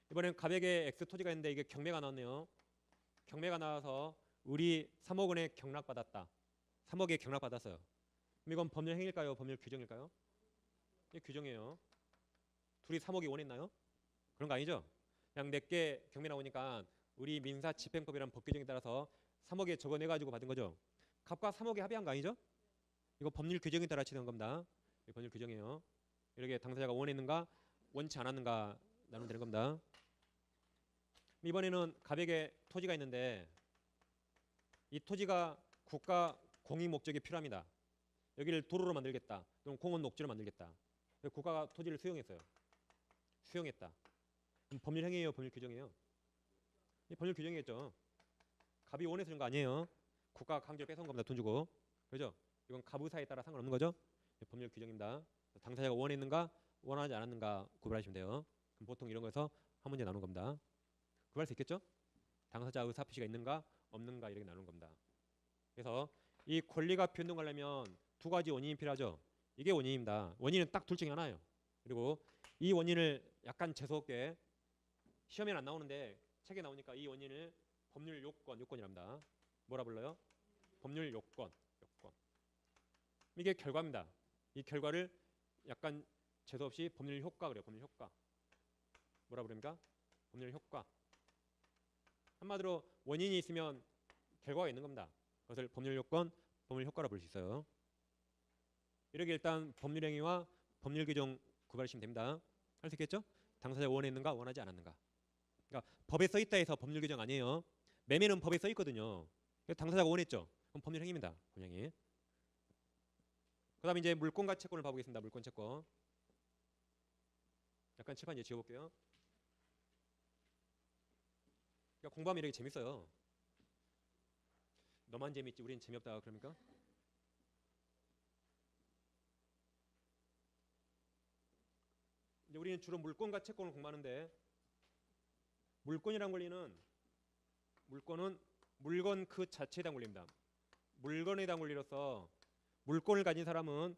이번엔 갑에게 X 토지가 있는데 이게 경매가 나왔네요. 경매가 나와서 우리 3억 원에 경락받았다. 3억에 경락받았어요. 그럼 이건 법률 행위일까요? 법률 규정일까요? 이게 규정이에요. 둘이 3억이 원했나요? 그런 거 아니죠? 그냥 내게 경매 나오니까 우리 민사집행법이라는 법 규정에 따라서 3억에 적어내가지고 받은 거죠. 갑과 3억에 합의한 거 아니죠? 이거 법률 규정에 따라 치는 겁니다. 이거 법률 규정이에요. 이렇게 당사자가 원했는가 원치 않았는가 나누면 되는 겁니다. 이번에는 갑에게 토지가 있는데 이 토지가 국가 공익 목적이 필요합니다. 여기를 도로로 만들겠다. 또는 공원 녹지로 만들겠다. 국가가 토지를 수용했어요. 수용했다. 그럼 법률 행위예요, 법률 규정이에요? 이 법률 규정이겠죠. 갑이 원해서 준 거 아니에요. 국가가 강제로 뺏어온 겁니다. 돈 주고. 그죠? 이건 갑 의사에 따라 상관없는 거죠. 법률 규정입니다. 당사자가 원했는가 원하지 않았는가 구별하시면 돼요. 그럼 보통 이런 거에서 한 문제 나누는 겁니다. 구별할 수 있겠죠? 당사자 의사 표시가 있는가 없는가 이렇게 나누는 겁니다. 그래서 이 권리가 변동하려면 두 가지 원인이 필요하죠. 이게 원인입니다. 원인은 딱 둘 중에 하나예요. 그리고 이 원인을 약간 재수없게 시험에는 안 나오는데 책에 나오니까 이 원인을 법률 요건이랍니다. 뭐라 불러요? 법률 요건. 이게 결과입니다. 이 결과를 약간 재수없이 법률 효과 그래요. 법률 효과. 뭐라 부릅니까? 법률 효과. 한마디로 원인이 있으면 결과가 있는 겁니다. 그것을 법률 요건, 법률 효과로 볼 수 있어요. 이렇게 일단 법률 행위와 법률 규정 구별하시면 됩니다. 할 수 있겠죠? 당사자가 원했는가 원하지 않았는가. 그러니까 법에 써 있다 해서 법률 규정 아니에요. 매매는 법에 써 있거든요. 당사자가 원했죠. 그럼 법률 행위입니다. 법률 행위. 그다음에 이제 물권과 채권을 봐보겠습니다. 물권, 채권. 약간 칠판 이제 지워볼게요. 그러니까 공부하면 이렇게 재밌어요. 너만 재밌지 우린 재미없다 그럽니까? 이제 우리는 주로 물권과 채권을 공부하는데 물권이란 권리는 물권은 물건 그 자체에 대한 권리입니다. 물건에 대한 권리로서 물권을 가진 사람은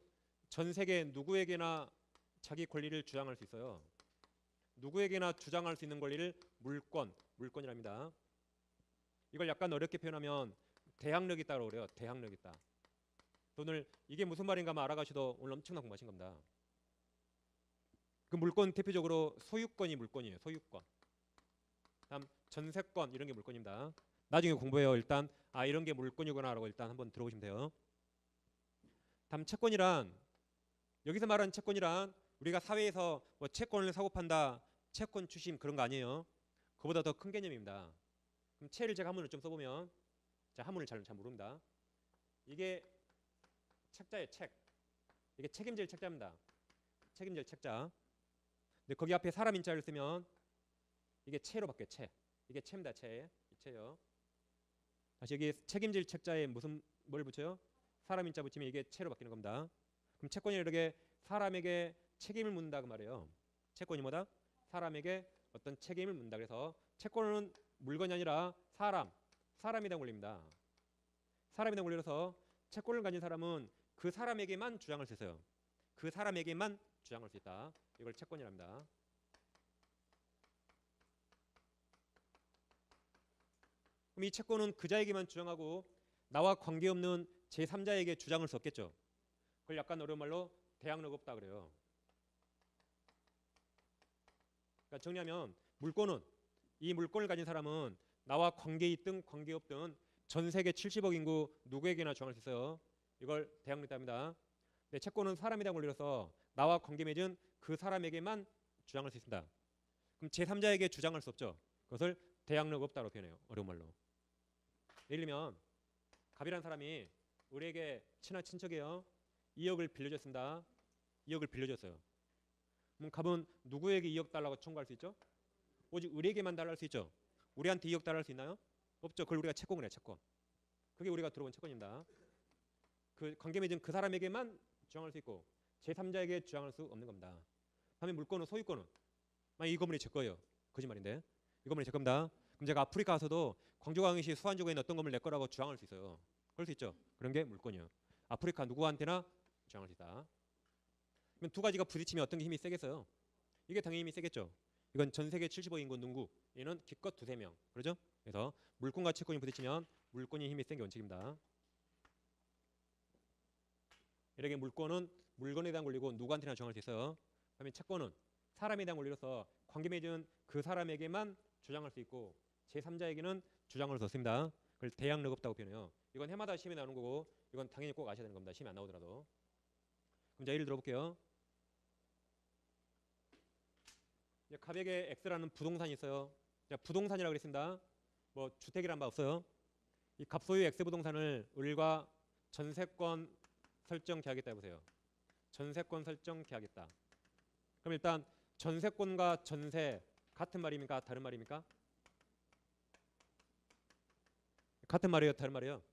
전 세계 누구에게나 자기 권리를 주장할 수 있어요. 누구에게나 주장할 수 있는 권리를 물권이랍니다. 이걸 약간 어렵게 표현하면 대항력 있다고 그래요. 대항력 있다. 오늘 이게 무슨 말인가 알아가셔도 오늘 엄청나게 공부하신 겁니다. 그 물권 대표적으로 소유권이 물권이에요. 소유권. 다음 전세권 이런 게 물권입니다. 나중에 공부해요. 일단 이런 게 물권이구나라고 일단 한번 들어보시면 돼요. 다음 채권이란 여기서 말하는 채권이란 우리가 사회에서 뭐 채권을 사고 판다, 채권 추심 그런 거 아니에요. 그보다 더 큰 개념입니다. 그럼 채를 제가 한문을 좀 써보면 자 한문을 잘 모릅니다. 이게 책자예요. 책. 이게 책임질 책자입니다. 책임질 책자. 근데 거기 앞에 사람 인자를 쓰면 이게 채로 바뀌어요. 채. 이게 채입니다. 채. 이 채요. 다시 여기 책임질 책자에 무슨 뭘 붙여요? 사람 인자 붙이면 이게 채로 바뀌는 겁니다. 그럼 채권이 이렇게 사람에게 책임을 묻는다 그 말이에요. 채권이 뭐다? 사람에게 어떤 책임을 묻는다. 그래서 채권은 물건이 아니라 사람에 대한 권리입니다. 사람에 대한 권리라서 채권을 가진 사람은 그 사람에게만 주장할 수 있어요. 그 사람에게만 주장할 수 있다. 이걸 채권이랍니다. 그럼 이 채권은 그자에게만 주장하고 나와 관계없는 제3자에게 주장할 수 없겠죠. 그걸 약간 어려운 말로 대항력 없다 그래요. 그러니까 정리하면 물권은 이 물권을 가진 사람은 나와 관계 있든 관계 없든 전 세계 70억 인구 누구에게나 주장할 수 있어요. 이걸 대항력이라고 합니다. 근데 채권은 사람에 대한 권리로서 나와 관계 맺은 그 사람에게만 주장할 수 있습니다. 그럼 제3자에게 주장할 수 없죠. 그것을 대항력 없다고 표현해요. 어려운 말로. 예를 들면 갑이라는 사람이 우리에게 친한 친척이에요. 2억을 빌려줬습니다. 2억을 빌려줬어요. 그럼 갑은 누구에게 2억 달라고 청구할 수 있죠? 오직 우리에게만 달라할 수 있죠. 우리한테 2억 달라할 수 있나요? 없죠. 그걸 우리가 채권을 해요. 채권. 그게 우리가 들어본 채권입니다. 그 관계 맺은 그 사람에게만 주장할 수 있고 제3자에게 주장할 수 없는 겁니다. 반면 물권은 소유권은 만약 이 건물이 제 거예요. 거짓말인데 이 건물이 제 겁니다. 그럼 제가 아프리카 가서도 광주광역시 수안주구에 있는 어떤 건물 내 거라고 주장할 수 있어요. 그럴 수 있죠. 그런 게 물권이에요. 아프리카 누구한테나 주장할 수 있다. 그럼 두 가지가 부딪히면 어떤 게 힘이 세겠어요? 이게 당연히 힘이 세겠죠. 이건 전 세계 75억 인구 누구? 얘는 기껏 두세 명. 그렇죠? 그래서 물권과 채권이 부딪히면 물권이 힘이 센 게 원칙입니다. 이렇게 물권은 물건에 대한 권리고 누구한테나 주장할 수 있어요. 그다음에 채권은 사람에 대한 권리로서 관계 맺은 그 사람에게만 주장할 수 있고 제3자에게는 주장할 수 없습니다. 그걸 대항력 없다고 표현해요. 이건 해마다 시험에 나오는 거고 이건 당연히 꼭 아셔야 되는 겁니다. 시험에 안 나오더라도. 그럼 자 예를 들어볼게요. 갑에게 X라는 부동산이 있어요. 자, 부동산이라고 그랬습니다. 뭐 주택이란 바 없어요. 이 갑소유 X 부동산을 을과 전세권 설정 계약했다 해보세요. 전세권 설정 계약했다. 그럼 일단 전세권과 전세 같은 말입니까? 다른 말입니까? 같은 말이에요? 다른 말이에요?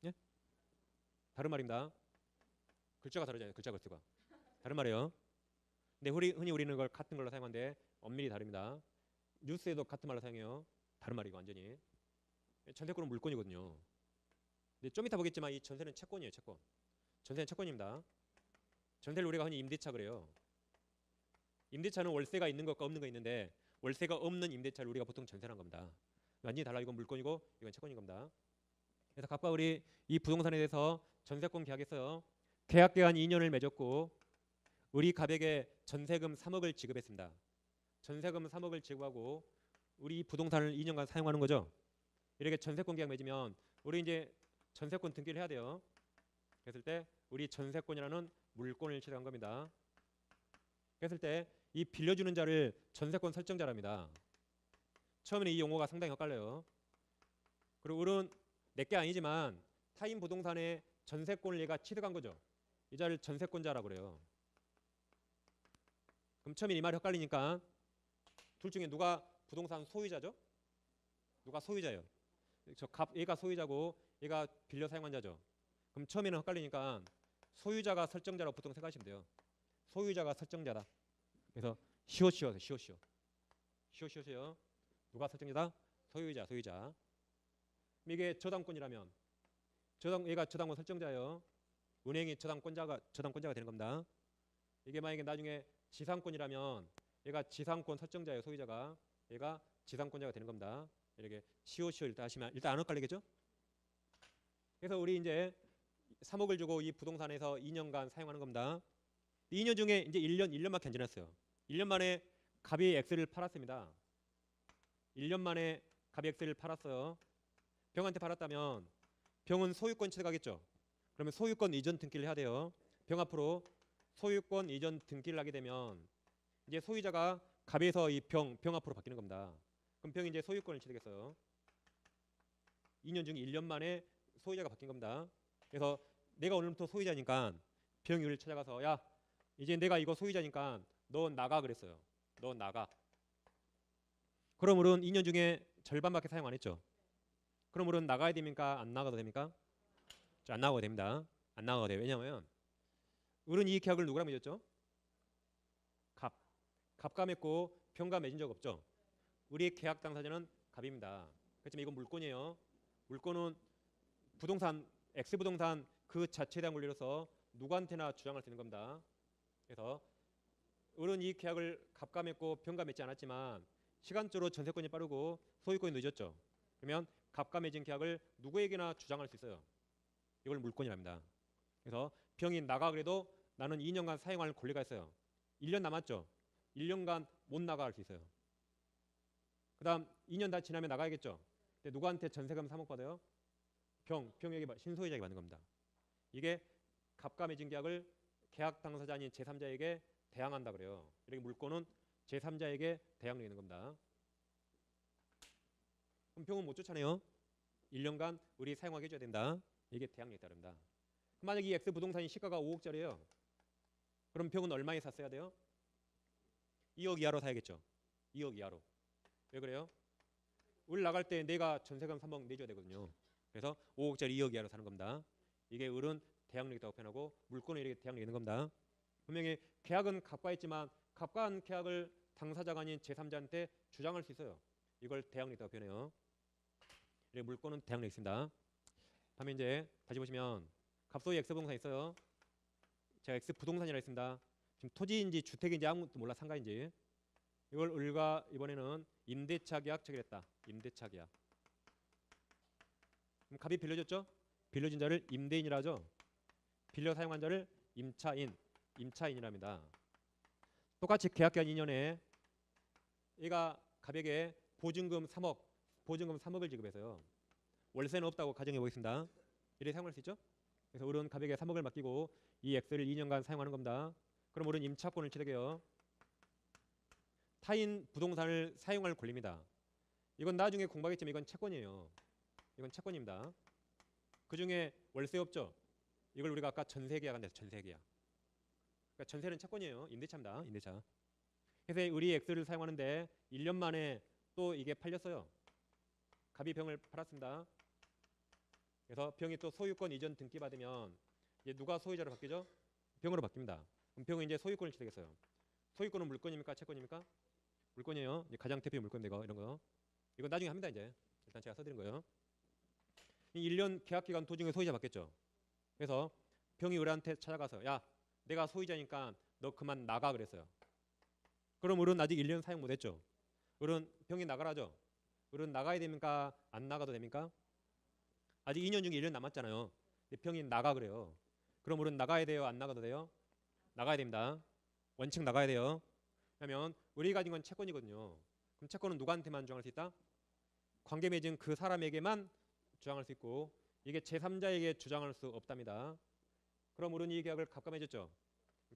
예? 다른 말입니다. 글자가 다르잖아요. 글자가 다른 말이에요. 근데 흔히 우리는 그걸 같은 걸로 사용하는데 엄밀히 다릅니다. 뉴스에도 같은 말로 사용해요. 다른 말이고 완전히. 전세권은 물권이거든요. 근데 좀 이따 보겠지만 이 전세는 채권이에요. 채권. 전세는 채권입니다. 전세를 우리가 흔히 임대차 그래요. 임대차는 월세가 있는 것과 없는 거 있는데 월세가 없는 임대차를 우리가 보통 전세라는 겁니다. 완전히 달라. 이건 물권이고 이건 채권인 겁니다. 그래서 갑과 을이 이 부동산에 대해서 전세권 계약했어요. 계약 기간 2년을 맺었고 우리 갑에게 전세금 3억을 지급했습니다. 전세금 3억을 지급하고 우리 이 부동산을 2년간 사용하는 거죠. 이렇게 전세권 계약 맺으면 우리 이제 전세권 등기를 해야 돼요. 그랬을 때 우리 전세권이라는 물권을 취득한 겁니다. 그랬을 때 이 빌려주는 자를 전세권 설정자랍니다. 처음에는 이 용어가 상당히 헷갈려요. 그리고 을은 내게 아니지만 타인 부동산의 전세권을 얘가 취득한 거죠. 이 자를 전세권자라고 그래요. 그럼 처음에 이 말이 헷갈리니까 둘 중에 누가 부동산 소유자죠? 누가 소유자예요? 얘가 소유자고 얘가 빌려 사용한 자죠. 그럼 처음에는 헷갈리니까 소유자가 설정자라고 보통 생각하시면 돼요. 소유자가 설정자다. 그래서 시오시오. 누가 설정자다? 소유자. 이게 저당권이라면 얘가 저당권 설정자예요. 은행이 저당권자가 되는 겁니다. 이게 만약에 나중에 지상권이라면 얘가 지상권 설정자예요. 소유자가. 얘가 지상권자가 되는 겁니다. 이렇게 시오시오 일단 하시면 일단 안 헷갈리겠죠? 그래서 우리 이제 3억을 주고 이 부동산에서 2년간 사용하는 겁니다. 2년 중에 이제 1년밖에 안 지났어요. 1년 만에 갑이 X를 팔았습니다. 1년 만에 갑이 X를 팔았어요. 병한테 팔았다면 병은 소유권 취득하겠죠. 그러면 소유권 이전 등기를 해야 돼요. 병 앞으로 소유권 이전 등기를 하게 되면 이제 소유자가 갑에서 이 병 앞으로 바뀌는 겁니다. 그럼 병이 이제 소유권을 취득했어요. 2년 중 1년 만에 소유자가 바뀐 겁니다. 그래서 내가 오늘부터 소유자니까 병이 우리를 찾아가서 야 이제 내가 이거 소유자니까 너 나가 그랬어요. 너 나가. 그럼 을은 2년 중에 절반밖에 사용 안 했죠. 그럼 을은 나가야 됩니까? 안 나가도 됩니까? 안 나가도 됩니다. 안 나가도 돼요. 왜냐하면 을은 이 계약을 누구랑 맺었죠? 갑. 갑과 맺고 병과 맺은 적 없죠. 우리의 계약 당사자는 갑입니다. 그렇지만 이건 물권이에요. 물권은 부동산 X 부동산 그 자체에 대한 권리로서 누구한테나 주장할 수 있는 겁니다. 그래서 을은 이 계약을 갑과 맺고 병과 맺지 않았지만 시간적으로 전세권이 빠르고 소유권이 늦었죠. 그러면 갑과 맺은 계약을 누구에게나 주장할 수 있어요. 이걸 물권이랍니다. 그래서 병이 나가 그래도 나는 2년간 사용할 권리가 있어요. 1년 남았죠. 1년간 못 나가 할 수 있어요. 그 다음 2년 다 지나면 나가야겠죠. 근데 누구한테 전세금 3억 받아요? 병에게 신소유자에게 받는 겁니다. 이게 갑과 맺은 계약을 계약 당사자 아닌 제3자에게 대항한다 그래요. 이렇게 물권은 제3자에게 대항력 있는 겁니다. 그럼 병은 못 쫓아내요. 1년간 우리 사용하게 해줘야 된다. 이게 대항력이 따릅니다. 만약 이 X 부동산이 시가가 5억짜리예요. 그럼 병은 얼마에 샀어야 돼요? 2억 이하로 사야겠죠. 2억 이하로. 왜 그래요? 을 나갈 때 내가 전세금 3억 내줘야 되거든요. 그래서 5억짜리 2억 이하로 사는 겁니다. 이게 을은 대항력이 있다고 표현하고 물권은 이렇게 대항력이 있는 겁니다. 분명히 계약은 갑과 했지만 갑과 한 계약을 당사자가 아닌 제3자한테 주장할 수 있어요. 이걸 대항력 있다고 표현해요. 이렇게 물권은 대항력 있습니다. 다음에 이제 다시 보시면 갑소의 X 부동산 있어요. 제가 X 부동산이라 했습니다. 지금 토지인지 주택인지 아무것도 몰라 상가인지. 이걸 을과 이번에는 임대차 계약 체결했다. 임대차 계약. 그럼 갑이 빌려줬죠? 빌려준 자를 임대인이라 하죠. 빌려 사용한 자를 임차인이랍니다. 똑같이 계약기한 2년에 얘가 갑에게 보증금 3억을 지급해서요. 월세는 없다고 가정해 보겠습니다. 이래 사용할 수 있죠? 그래서 을은 갑에게 3억을 맡기고 이 X를 2년간 사용하는 겁니다. 그럼 을은 임차권을 취득해요. 타인 부동산을 사용할 권리입니다. 이건 나중에 공부하겠지만 이건 채권이에요. 이건 채권입니다. 그 중에 월세 없죠? 이걸 우리가 아까 전세계약한다 해서 전세계약. 그러니까 전세는 채권이에요. 임대차입니다. 임대차. 그래서 을이 X를 사용하는데 1년 만에 또 이게 팔렸어요. 갑이 병을 팔았습니다. 그래서 병이 또 소유권 이전 등기 받으면 이제 누가 소유자로 바뀌죠? 병으로 바뀝니다. 그럼 병은 이제 소유권을 취득했어요. 소유권은 물권입니까? 채권입니까? 물권이에요. 이제 가장 대표 물권인데 이런 거. 이거 나중에 합니다. 이제 일단 제가 써드린 거예요. 이 1년 계약 기간 도중에 소유자 바뀌었죠. 그래서 병이 을한테 찾아가서 야 내가 소유자니까 너 그만 나가 그랬어요. 그럼 을은 아직 1년 사용 못했죠. 을은 병이 나가라죠. 을은 나가야 됩니까? 안 나가도 됩니까? 아직 2년 중에 1년 남았잖아요. 병이 나가 그래요. 그럼 을은 나가야 돼요? 안 나가도 돼요? 나가야 됩니다. 원칙 나가야 돼요. 그러면 을이 가진 건 채권이거든요. 그럼 채권은 누구한테만 주장할 수 있다? 관계 맺은 그 사람에게만 주장할 수 있고 이게 제3자에게 주장할 수 없답니다. 그럼 을은 이 계약을 갑과 맺었죠.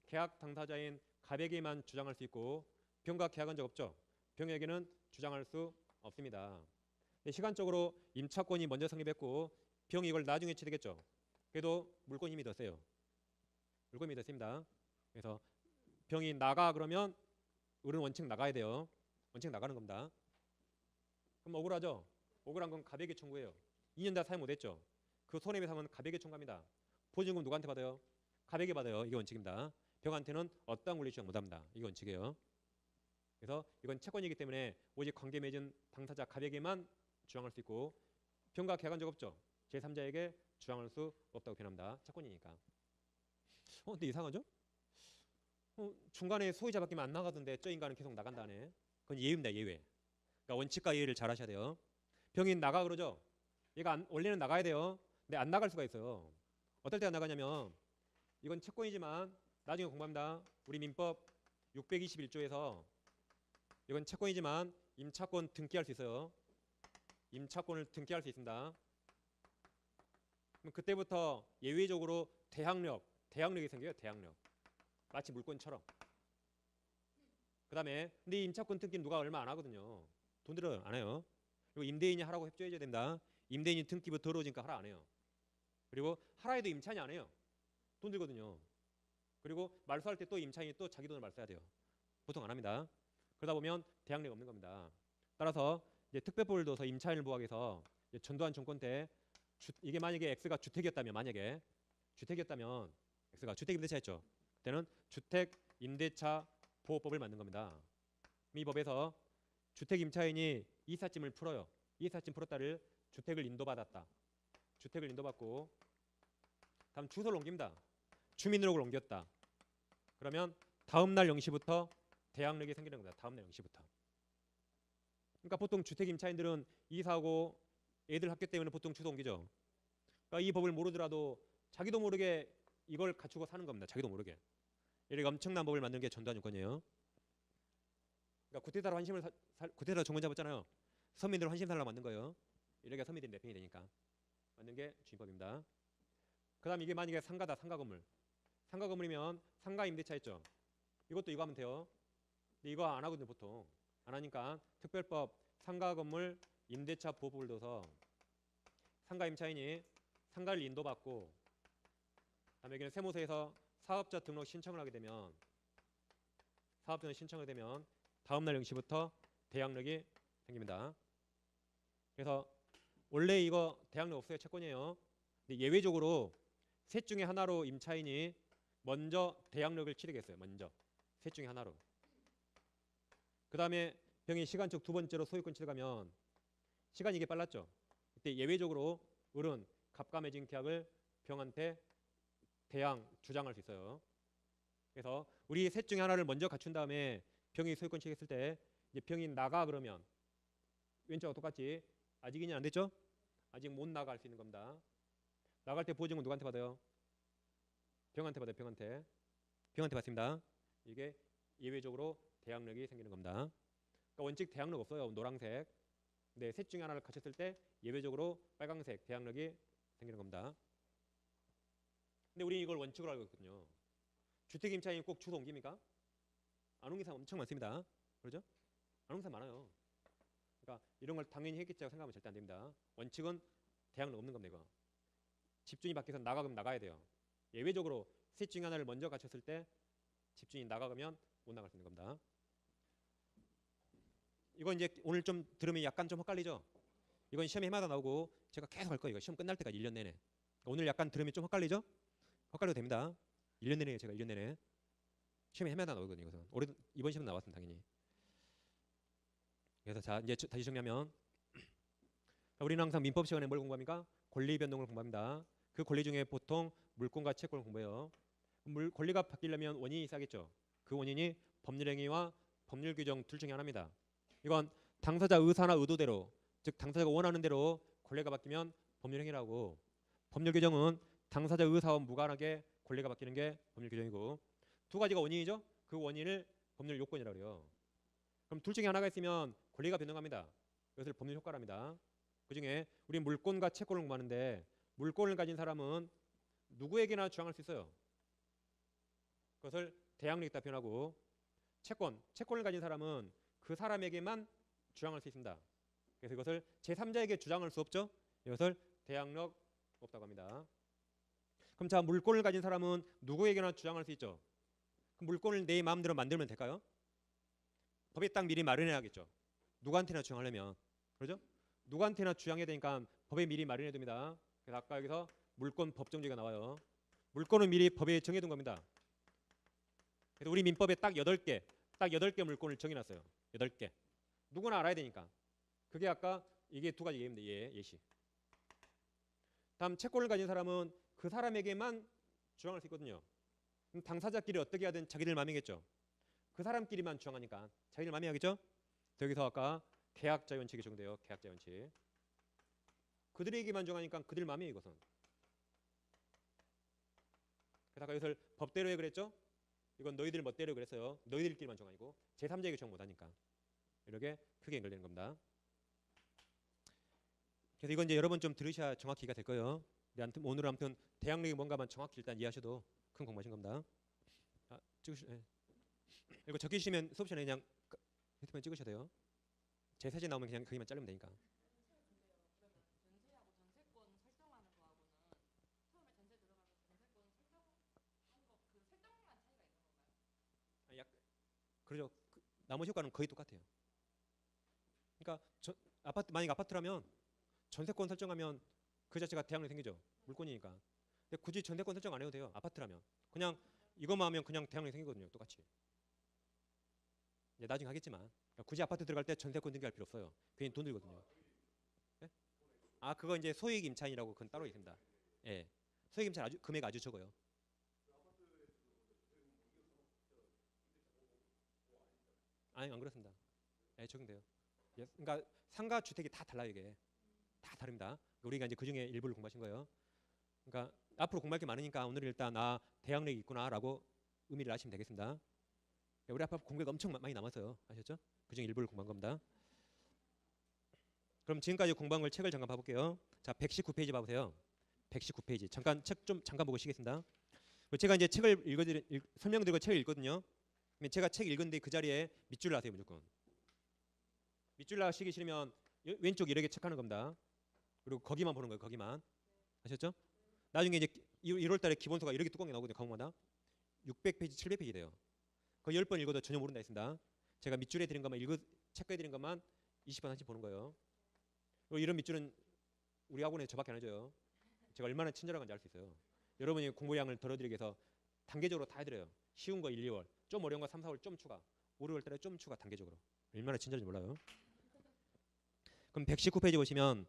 계약 당사자인 갑에게만 주장할 수 있고 병과 계약한 적 없죠. 병에게는 주장할 수 없습니다. 시간적으로 임차권이 먼저 성립했고 병이 이걸 나중에 취득했죠. 그래도 물권이 힘이 더 세요. 물권이 더 셉니다. 그래서 병이 나가 그러면 을은 원칙 나가야 돼요. 원칙 나가는 겁니다. 그럼 억울하죠? 억울한 건 갑에게 청구해요. 2년 다 사용 못했죠. 그 손해배상은 갑에게 청구합니다. 보증금 누구한테 받아요? 갑에게 받아요. 이게 원칙입니다. 병한테는 어떠한 권리 주장 못합니다. 이게 원칙이에요. 그래서 이건 채권이기 때문에 오직 관계 맺은 당사자 갑에게만 주장할 수 있고 병과 계약한 적 없죠. 제3자에게 주장할 수 없다고 표현합니다. 채권이니까. 근데 이상하죠? 중간에 소유자 바뀌면 안 나가던데 저 인간은 계속 나간다네. 그건 예외입니다. 예외. 그러니까 원칙과 예외를 잘 하셔야 돼요. 병이 나가 그러죠. 얘가 원래는 나가야 돼요. 근데 안 나갈 수가 있어요. 어떨 때 안 나가냐면 이건 채권이지만 나중에 공부합니다. 우리 민법 621조에서 이건 채권이지만 임차권 등기할 수 있어요. 임차권을 등기할 수 있습니다. 그럼 그때부터 예외적으로 대항력이 생겨요. 대항력. 마치 물권처럼. 그 다음에 근데 이 임차권 등기는 누가 얼마 안 하거든요. 돈 들어 안 해요. 그리고 임대인이 하라고 협조해줘야 된다. 임대인이 등기부 더러워지니까 하라 안 해요. 그리고 하라 해도 임차인이 안 해요. 돈 들거든요. 그리고 말소할 때 또 임차인이 또 자기 돈을 말써야 돼요. 보통 안 합니다. 그러다 보면 대항력이 없는 겁니다. 따라서 이제 특별법을 둬서 임차인을 보호하기 위해서 전두환 정권 때 이게 만약에 X가 주택이었다면 만약에 주택이었다면 X가 주택 임대차였죠. 그때는 주택 임대차 보호법을 만든 겁니다. 이 법에서 주택 임차인이 이삿짐을 풀어요. 이삿짐 풀었다를 주택을 인도받았다. 주택을 인도받고 다음 주소를 옮깁니다. 주민등록을 옮겼다. 그러면 다음 날 0시부터 대항력이 생기는 겁니다. 다음 날 0시부터. 그러니까 보통 주택 임차인들은 이사하고 애들 학교 때문에 보통 주소 옮기죠. 그러니까 이 법을 모르더라도 자기도 모르게 이걸 갖추고 사는 겁니다. 자기도 모르게. 이렇게 엄청난 법을 만든 게 전두환 정권이에요. 그러니까 구테타로 구테타로 정권 잡았잖아요. 서민들 환심 살라고 만든 거예요. 이렇게 서민들이 내팽이 되니까 만든 게 주임법입니다. 그다음 이게 만약에 상가다. 상가 건물. 상가 건물이면 상가 임대차 있죠. 이것도 이거 하면 돼요. 근데 이거 안 하거든요. 보통 안 하니까 특별법 상가 건물 임대차 보호법을 둬서 상가 임차인이 상가를 인도받고 다음에 여기는 세무서에서 사업자 등록 신청을 하게 되면 사업자는 신청을 되면 다음 날 0시부터 대항력이 생깁니다. 그래서 원래 이거 대항력 없어요. 채권이에요. 근데 예외적으로 셋 중에 하나로 임차인이 먼저 대항력을 치르게 했어요. 먼저 셋 중에 하나로. 그 다음에 병이 시간적 두 번째로 소유권 치러가면 시간이 이게 빨랐죠. 이때 예외적으로 을은 갑감해진 계약을 병한테 대항 주장할 수 있어요. 그래서 우리 셋 중에 하나를 먼저 갖춘 다음에 병이 소유권 치겠을 때 이제 병이 나가 그러면 왼쪽하고 똑같이 아직 인연 안 됐죠? 아직 못 나갈 수 있는 겁니다. 나갈 때 보증은 누구한테 받아요? 병한테 받아요. 병한테 받습니다. 이게 예외적으로 대항력이 생기는 겁니다. 그러니까 원칙 대항력 없어요. 노란색. 근데 셋 중에 하나를 갖췄을 때 예외적으로 빨강색 대항력이 생기는 겁니다. 근데 우리 이걸 원칙으로 알고 있거든요. 주택 임차인이 꼭 주소 옮깁니까? 안 옮긴 사람 엄청 많습니다. 그렇죠? 안 옮긴 사람 많아요. 그러니까 이런 걸 당연히 했겠지라고 생각하면 절대 안 됩니다. 원칙은 대항력 없는 겁니다. 이거. 집주인이 밖에서 나가면 나가야 돼요. 예외적으로 셋 중에 하나를 먼저 갖췄을 때 집주인이 나가면 못 나갈 수 있는 겁니다. 이건 이제 오늘 좀 들으면 약간 좀 헷갈리죠? 이건 시험에 해마다 나오고 제가 계속 할 거예요. 이거 시험 끝날 때까지 1년 내내. 오늘 약간 들으면 좀 헷갈리죠? 헷갈려도 됩니다. 1년 내내 제가 1년 내내 시험에 해마다 나오거든요. 이것은 올해 이번 시험 나왔습니다. 당연히. 그래서 자 이제 다시 정리하면 우리는 항상 민법 시간에 뭘 공부합니까? 권리 변동을 공부합니다. 그 권리 중에 보통 물권과 채권을 공부해요. 권리가 바뀌려면 원인이 있어야겠죠. 그 원인이 법률행위와 법률 규정 둘 중에 하나입니다. 이건 당사자 의사나 의도대로 즉 당사자가 원하는 대로 권리가 바뀌면 법률행위라고 법률 규정은 당사자 의사와 무관하게 권리가 바뀌는 게 법률 규정이고 두 가지가 원인이죠. 그 원인을 법률 요건이라고 해요. 그럼 둘 중에 하나가 있으면 권리가 변동합니다. 이것을 법률 효과랍니다. 그중에 우리 물권과 채권을 공부하는데 물권을 가진 사람은 누구에게나 주장할 수 있어요. 그것을 대항력이 있다 표현하고 채권을 가진 사람은 그 사람에게만 주장할 수 있습니다. 그래서 이것을 제3자에게 주장할 수 없죠. 이것을 대항력 없다고 합니다. 그럼 자 물권을 가진 사람은 누구에게나 주장할 수 있죠. 그럼 물권을 내 마음대로 만들면 될까요? 법에 딱 미리 마련해야겠죠. 누구한테나 주장하려면 그렇죠? 누구한테나 주장해야 되니까 법에 미리 마련해야 됩니다. 그래서 아까 여기서 물권 법정지가 나와요. 물권은 미리 법에 정해둔 겁니다. 그래서 우리 민법에 딱 8개 물권을 정해놨어요. 8개. 누구나 알아야 되니까. 그게 아까 이게 두 가지 예입니다. 예시. 다음 채권을 가진 사람은 그 사람에게만 주장할 수 있거든요. 그럼 당사자끼리 어떻게 하든 자기들 마음이겠죠. 그 사람끼리만 주장하니까 자기들 마음이 하겠죠. 여기서 아까 계약자 원칙이 적용돼요. 계약자 원칙. 그들에게만 주장하니까 그들 마음이에요. 이것은. 그래서 아까 이것을 법대로 해 그랬죠. 이건 너희들 멋대로 그랬어요. 너희들끼리만 주장하고 제3자에게 주장 못하니까. 이렇게 크게 연결되는 겁니다. 그래서 이건 이제 여러분 좀 들으셔야 정확히 이해가 될 거예요. 오늘 아무튼 대항력이 뭔가만 정확히 일단 이해하셔도 큰 공부하신 겁니다. 이거 적히시면 수업 시간에 그냥 휴대폰 찍으셔야 돼요. 제 사진 나오면 그냥 거기만 자르면 되니까. 그러죠. 나머지 효과는 거의 똑같아요. 그러니까 만약 아파트라면 전세권 설정하면 그 자체가 대항력이 생기죠. 물권이니까. 근데 굳이 전세권 설정 안 해도 돼요. 아파트라면 그냥 이것만 하면 그냥 대항력이 생기거든요. 똑같이. 이제 나중에 하겠지만 그러니까 굳이 아파트 들어갈 때 전세권 등기할 필요 없어요. 괜히 돈 들거든요. 네? 아 그거 이제 소액 임차인이라고 그건 따로 있습니다. 예, 소액 임차인 아주 금액 아주 적어요. 아니 안 그렇습니다. 예, 적용돼요. 예, 그러니까 상가 주택이 다 달라요 이게. 다 다릅니다. 우리가 이제 그 중에 일부를 공부하신 거예요. 그러니까 앞으로 공부할 게 많으니까 오늘 일단 대항력이 있구나라고 의미를 아시면 되겠습니다. 우리 앞에 공부가 엄청 많이 남았어요. 아셨죠? 그 중에 일부를 공부한 겁니다. 그럼 지금까지 공부한 걸 책을 잠깐 봐볼게요. 자, 119페이지 봐보세요. 119페이지. 잠깐 책 좀 잠깐 보고 쉬겠습니다. 제가 이제 책을 설명드리고 책을 읽거든요. 제가 책 읽었는데 그 자리에 밑줄 나세요 무조건. 밑줄 나시기 싫으면 왼쪽 이렇게 체크하는 겁니다. 그리고 거기만 보는 거예요. 거기만. 아셨죠? 나중에 이제 1월 달에 기본서가 이렇게 뚜껑이 나오거든요. 과목마다 600페이지, 700페이지 돼요. 그 10번 읽어도 전혀 모른다 했습니다. 제가 밑줄에 드린 것만 체크해 드린 것만 20번 한씩 보는 거예요. 그리고 이런 밑줄은 우리 학원에 저밖에 안 해줘요. 제가 얼마나 친절한지 알 수 있어요. 여러분이 공부량을 덜어드리기 위해서 단계적으로 다 해드려요. 쉬운 거 1, 2월, 좀 어려운 거 3, 4월 좀 추가, 5, 6월 달에 좀 추가 단계적으로. 얼마나 친절한지 몰라요. 그럼 119페이지 보시면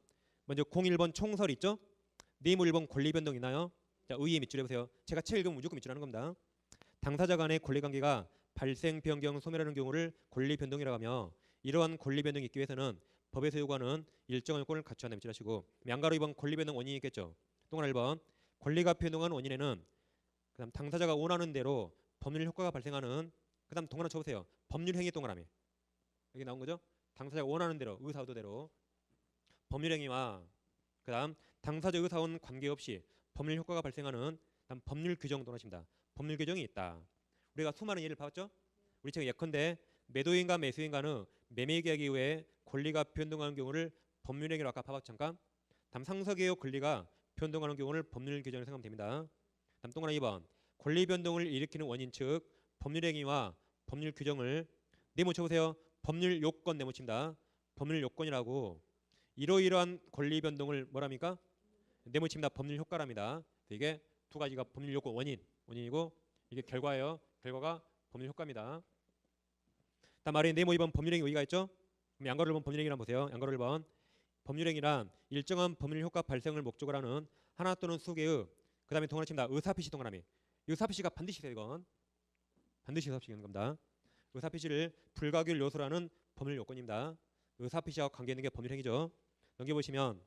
먼저 01번 총설 있죠? 뇌물 1번 권리 변동 있나요? 자, 의의 밑줄 해보세요. 제가 책 읽으면 무조건 밑줄 하는 겁니다. 당사자 간의 권리관계가 발생, 변경, 소멸하는 경우를 권리 변동이라고 하며 이러한 권리 변동이 있기 위해서는 법에서 요구하는 일정한 요건을 갖춰야 한다 밑줄 하시고 양가로 2번 권리 변동 원인이 있겠죠. 동그라미 1번 권리가 변동한 원인에는 그다음 당사자가 원하는 대로 법률 효과가 발생하는 그다음 동그라미 쳐보세요. 법률 행위 동그라미 여기 나온 거죠. 당사자가 원하는 대로 의사 의도대로 법률 행위와 그다음 당사자 의사원 관계없이 법률 효과가 발생하는 그다음 법률 규정 동그라미입니다. 법률 규정이 있다. 우리가 수많은 예를 봤죠. 우리 지금 예컨대 매도인과 매수인 간의 매매 계약 이후에 권리가 변동하는 경우를 법률 행위로 아까 봐봤죠 잠깐. 다음 상속이요 권리가 변동하는 경우를 법률 규정으로 생각하면 됩니다. 다음 동그라미 2번 권리 변동을 일으키는 원인 즉 법률 행위와 법률 규정을 네모 쳐보세요. 법률 요건 네모칩니다. 법률 요건이라고 이러이러한 권리 변동을 뭐랍니까? 네모칩니다. 법률 효과랍니다. 이게 두 가지가 법률 요건 원인이고 이게 결과예요. 결과가 법률 효과입니다. 다음 아래 네모 2번 법률행위 의의가 있죠? 그럼 양가로 1번 법률행위란 보세요. 양가로 1번 법률행위란 일정한 법률 효과 발생을 목적으로 하는 하나 또는 수개의 그 다음에 동그라미 칩니다. 의사표시 동그라미. 의사표시가 반드시 있어요. 이건 반드시 의사표시가 있는 겁니다. 의사표시를 불가결 요소로 하는 법률 요건입니다. 의사표시와 관계 있는 게 법률행위죠. 넘겨보시면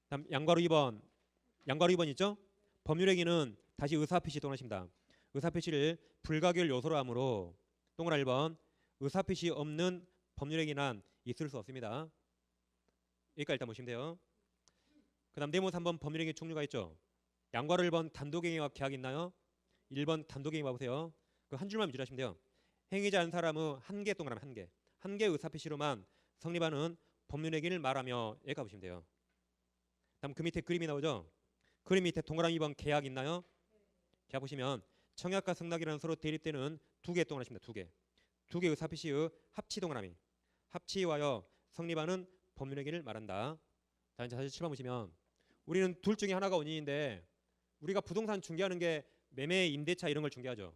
다음 양가로 2번 있죠? 법률행위는 다시 의사표시 동그라미입니다. 의사표시를 불가결 요소로 하므로 동그라미 1번 의사표시 없는 법률행위란 있을 수 없습니다. 여기까지 일단 보시면 돼요. 그 다음 네모 3번 법률행위 종류가 있죠. 양가로 1번 단독행위와 계약이 있나요? 1번 단독행위 봐보세요. 그 한 줄만 위주로 하시면 돼요. 행위자 한 사람의 한 개 동그라미 한 개 의사표시로만 성립하는 법률행위를 말하며 여기 가보시면 돼요. 다음 그 밑에 그림이 나오죠. 그림 밑에 동그라미 2번 계약 있나요? 계약 보시면 청약과 승낙이라는 서로 대립되는 두 개 동그라미입니다. 두 개 의사표시의 합치 동그라미 합치하여 성립하는 법률행위를 말한다. 자 이제 47번 보시면 우리는 둘 중에 하나가 원인인데 우리가 부동산 중개하는 게 매매, 임대차 이런 걸 중개하죠.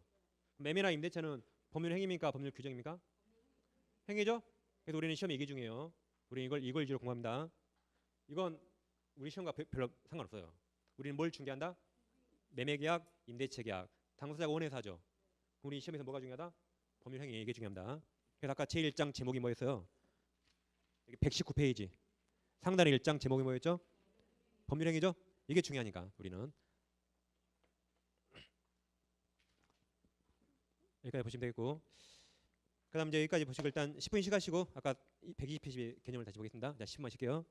매매나 임대차는 법률 행위입니까? 법률 규정입니까? 행위죠? 그래서 우리는 시험에 이게 중요해요. 우리는 이걸 위주로 공부합니다. 이건 우리 시험과 별로 상관없어요. 우리는 뭘 중개한다? 매매계약, 임대차계약. 당사자가 원해서 하죠. 우리 시험에서 뭐가 중요하다? 법률 행위 이게 중요합니다. 그래서 아까 제1장 제목이 뭐였어요? 119페이지 상단의 1장 제목이 뭐였죠? 법률 행위죠? 이게 중요하니까 우리는 여기까지 보시면 되겠고 그 다음 이제 여기까지 보시고 일단 10분 쉬가시고 아까 120페이지 개념을 다시 보겠습니다. 자 10분 하실게요.